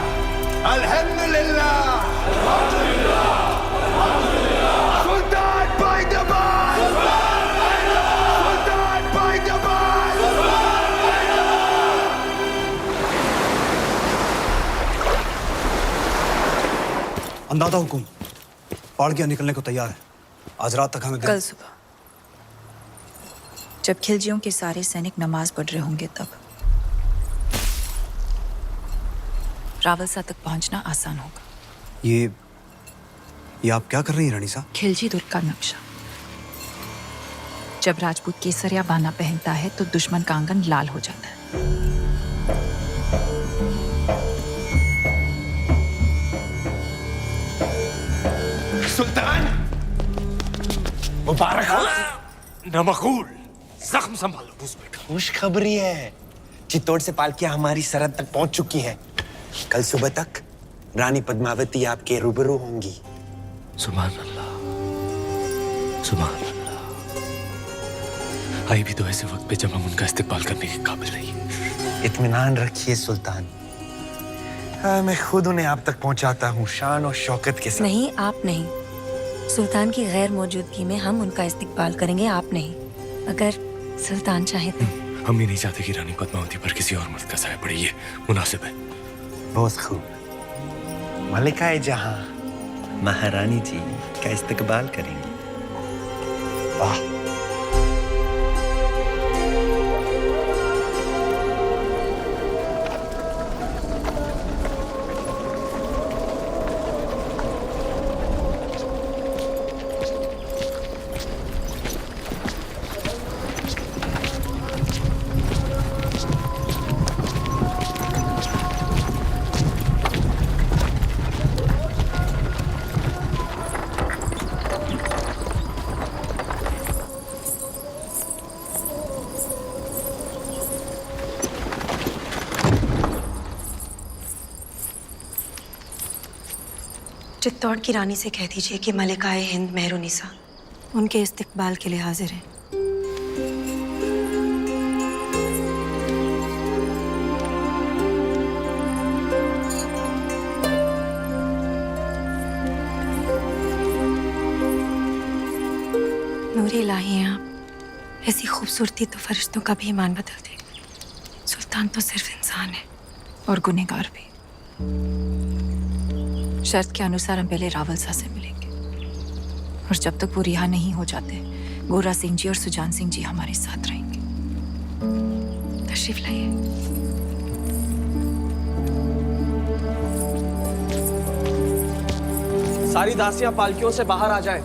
अल्हम्दुलिल्लाह। अंदाजा हुकुम, पाड़किया निकलने को तैयार है। आज रात तक हमें कल सुबह जब खिलजियों के सारे सैनिक नमाज पढ़ रहे होंगे तब रावलसा तक पहुंचना आसान होगा। ये आप क्या कर रही हैं रानी साहब? खिलजी दुर्ग का नक्शा। जब राजपूत केसरिया बाना पहनता है तो दुश्मन का आंगन लाल हो जाता है। सुल्तान मुबारक हो। नमकूल जख्म संभालो। खुशखबरी है, चित्तौड़ से पालकियां हमारी सरहद तक पहुंच चुकी हैं। कल सुबह तक रानी पद्मावती आपके रूबरू होंगी। सुभान अल्लाह, सुभान अल्लाह। आई भी तो ऐसे वक्त पे जब हम उनका इस्तेमाल करने के काबिल नहीं। इत्मीनान रखिए सुल्तान, मैं खुद उन्हें आप तक पहुंचाता हूँ शान और शौकत के साथ। नहीं, आप नहीं। सुल्तान की गैर मौजूदगी में हम उनका इस्तिकबाल करेंगे, आप नहीं। अगर सुल्तान चाहे तो। हम भी नहीं चाहते कि रानी पद्मावती पर किसी और मर्द का साया पड़े, ये मुनासिब है। बहुत खूब। मलिकाए जहां महारानी जी का इस्तकबाल करेंगे। वाह। चित्तौड़ की रानी से कह दीजिए कि मलिकाए हिंद मेहरुनिसा उनके इस्तकबाल के लिए हाजिर है। नूरे इलाही हैं आप। ऐसी खूबसूरती तो फरिश्तों का भी ईमान बदल दे। सुल्तान तो सिर्फ इंसान है और गुनहगार भी। शर्त के अनुसार हम पहले रावलसा से मिलेंगे और जब तक वो रिहा नहीं हो जाते गोरा सिंह जी और सुजान सिंह जी हमारे साथ रहेंगे। तशरीफ लाइए। सारी दासियां पालकियों से बाहर आ जाएं।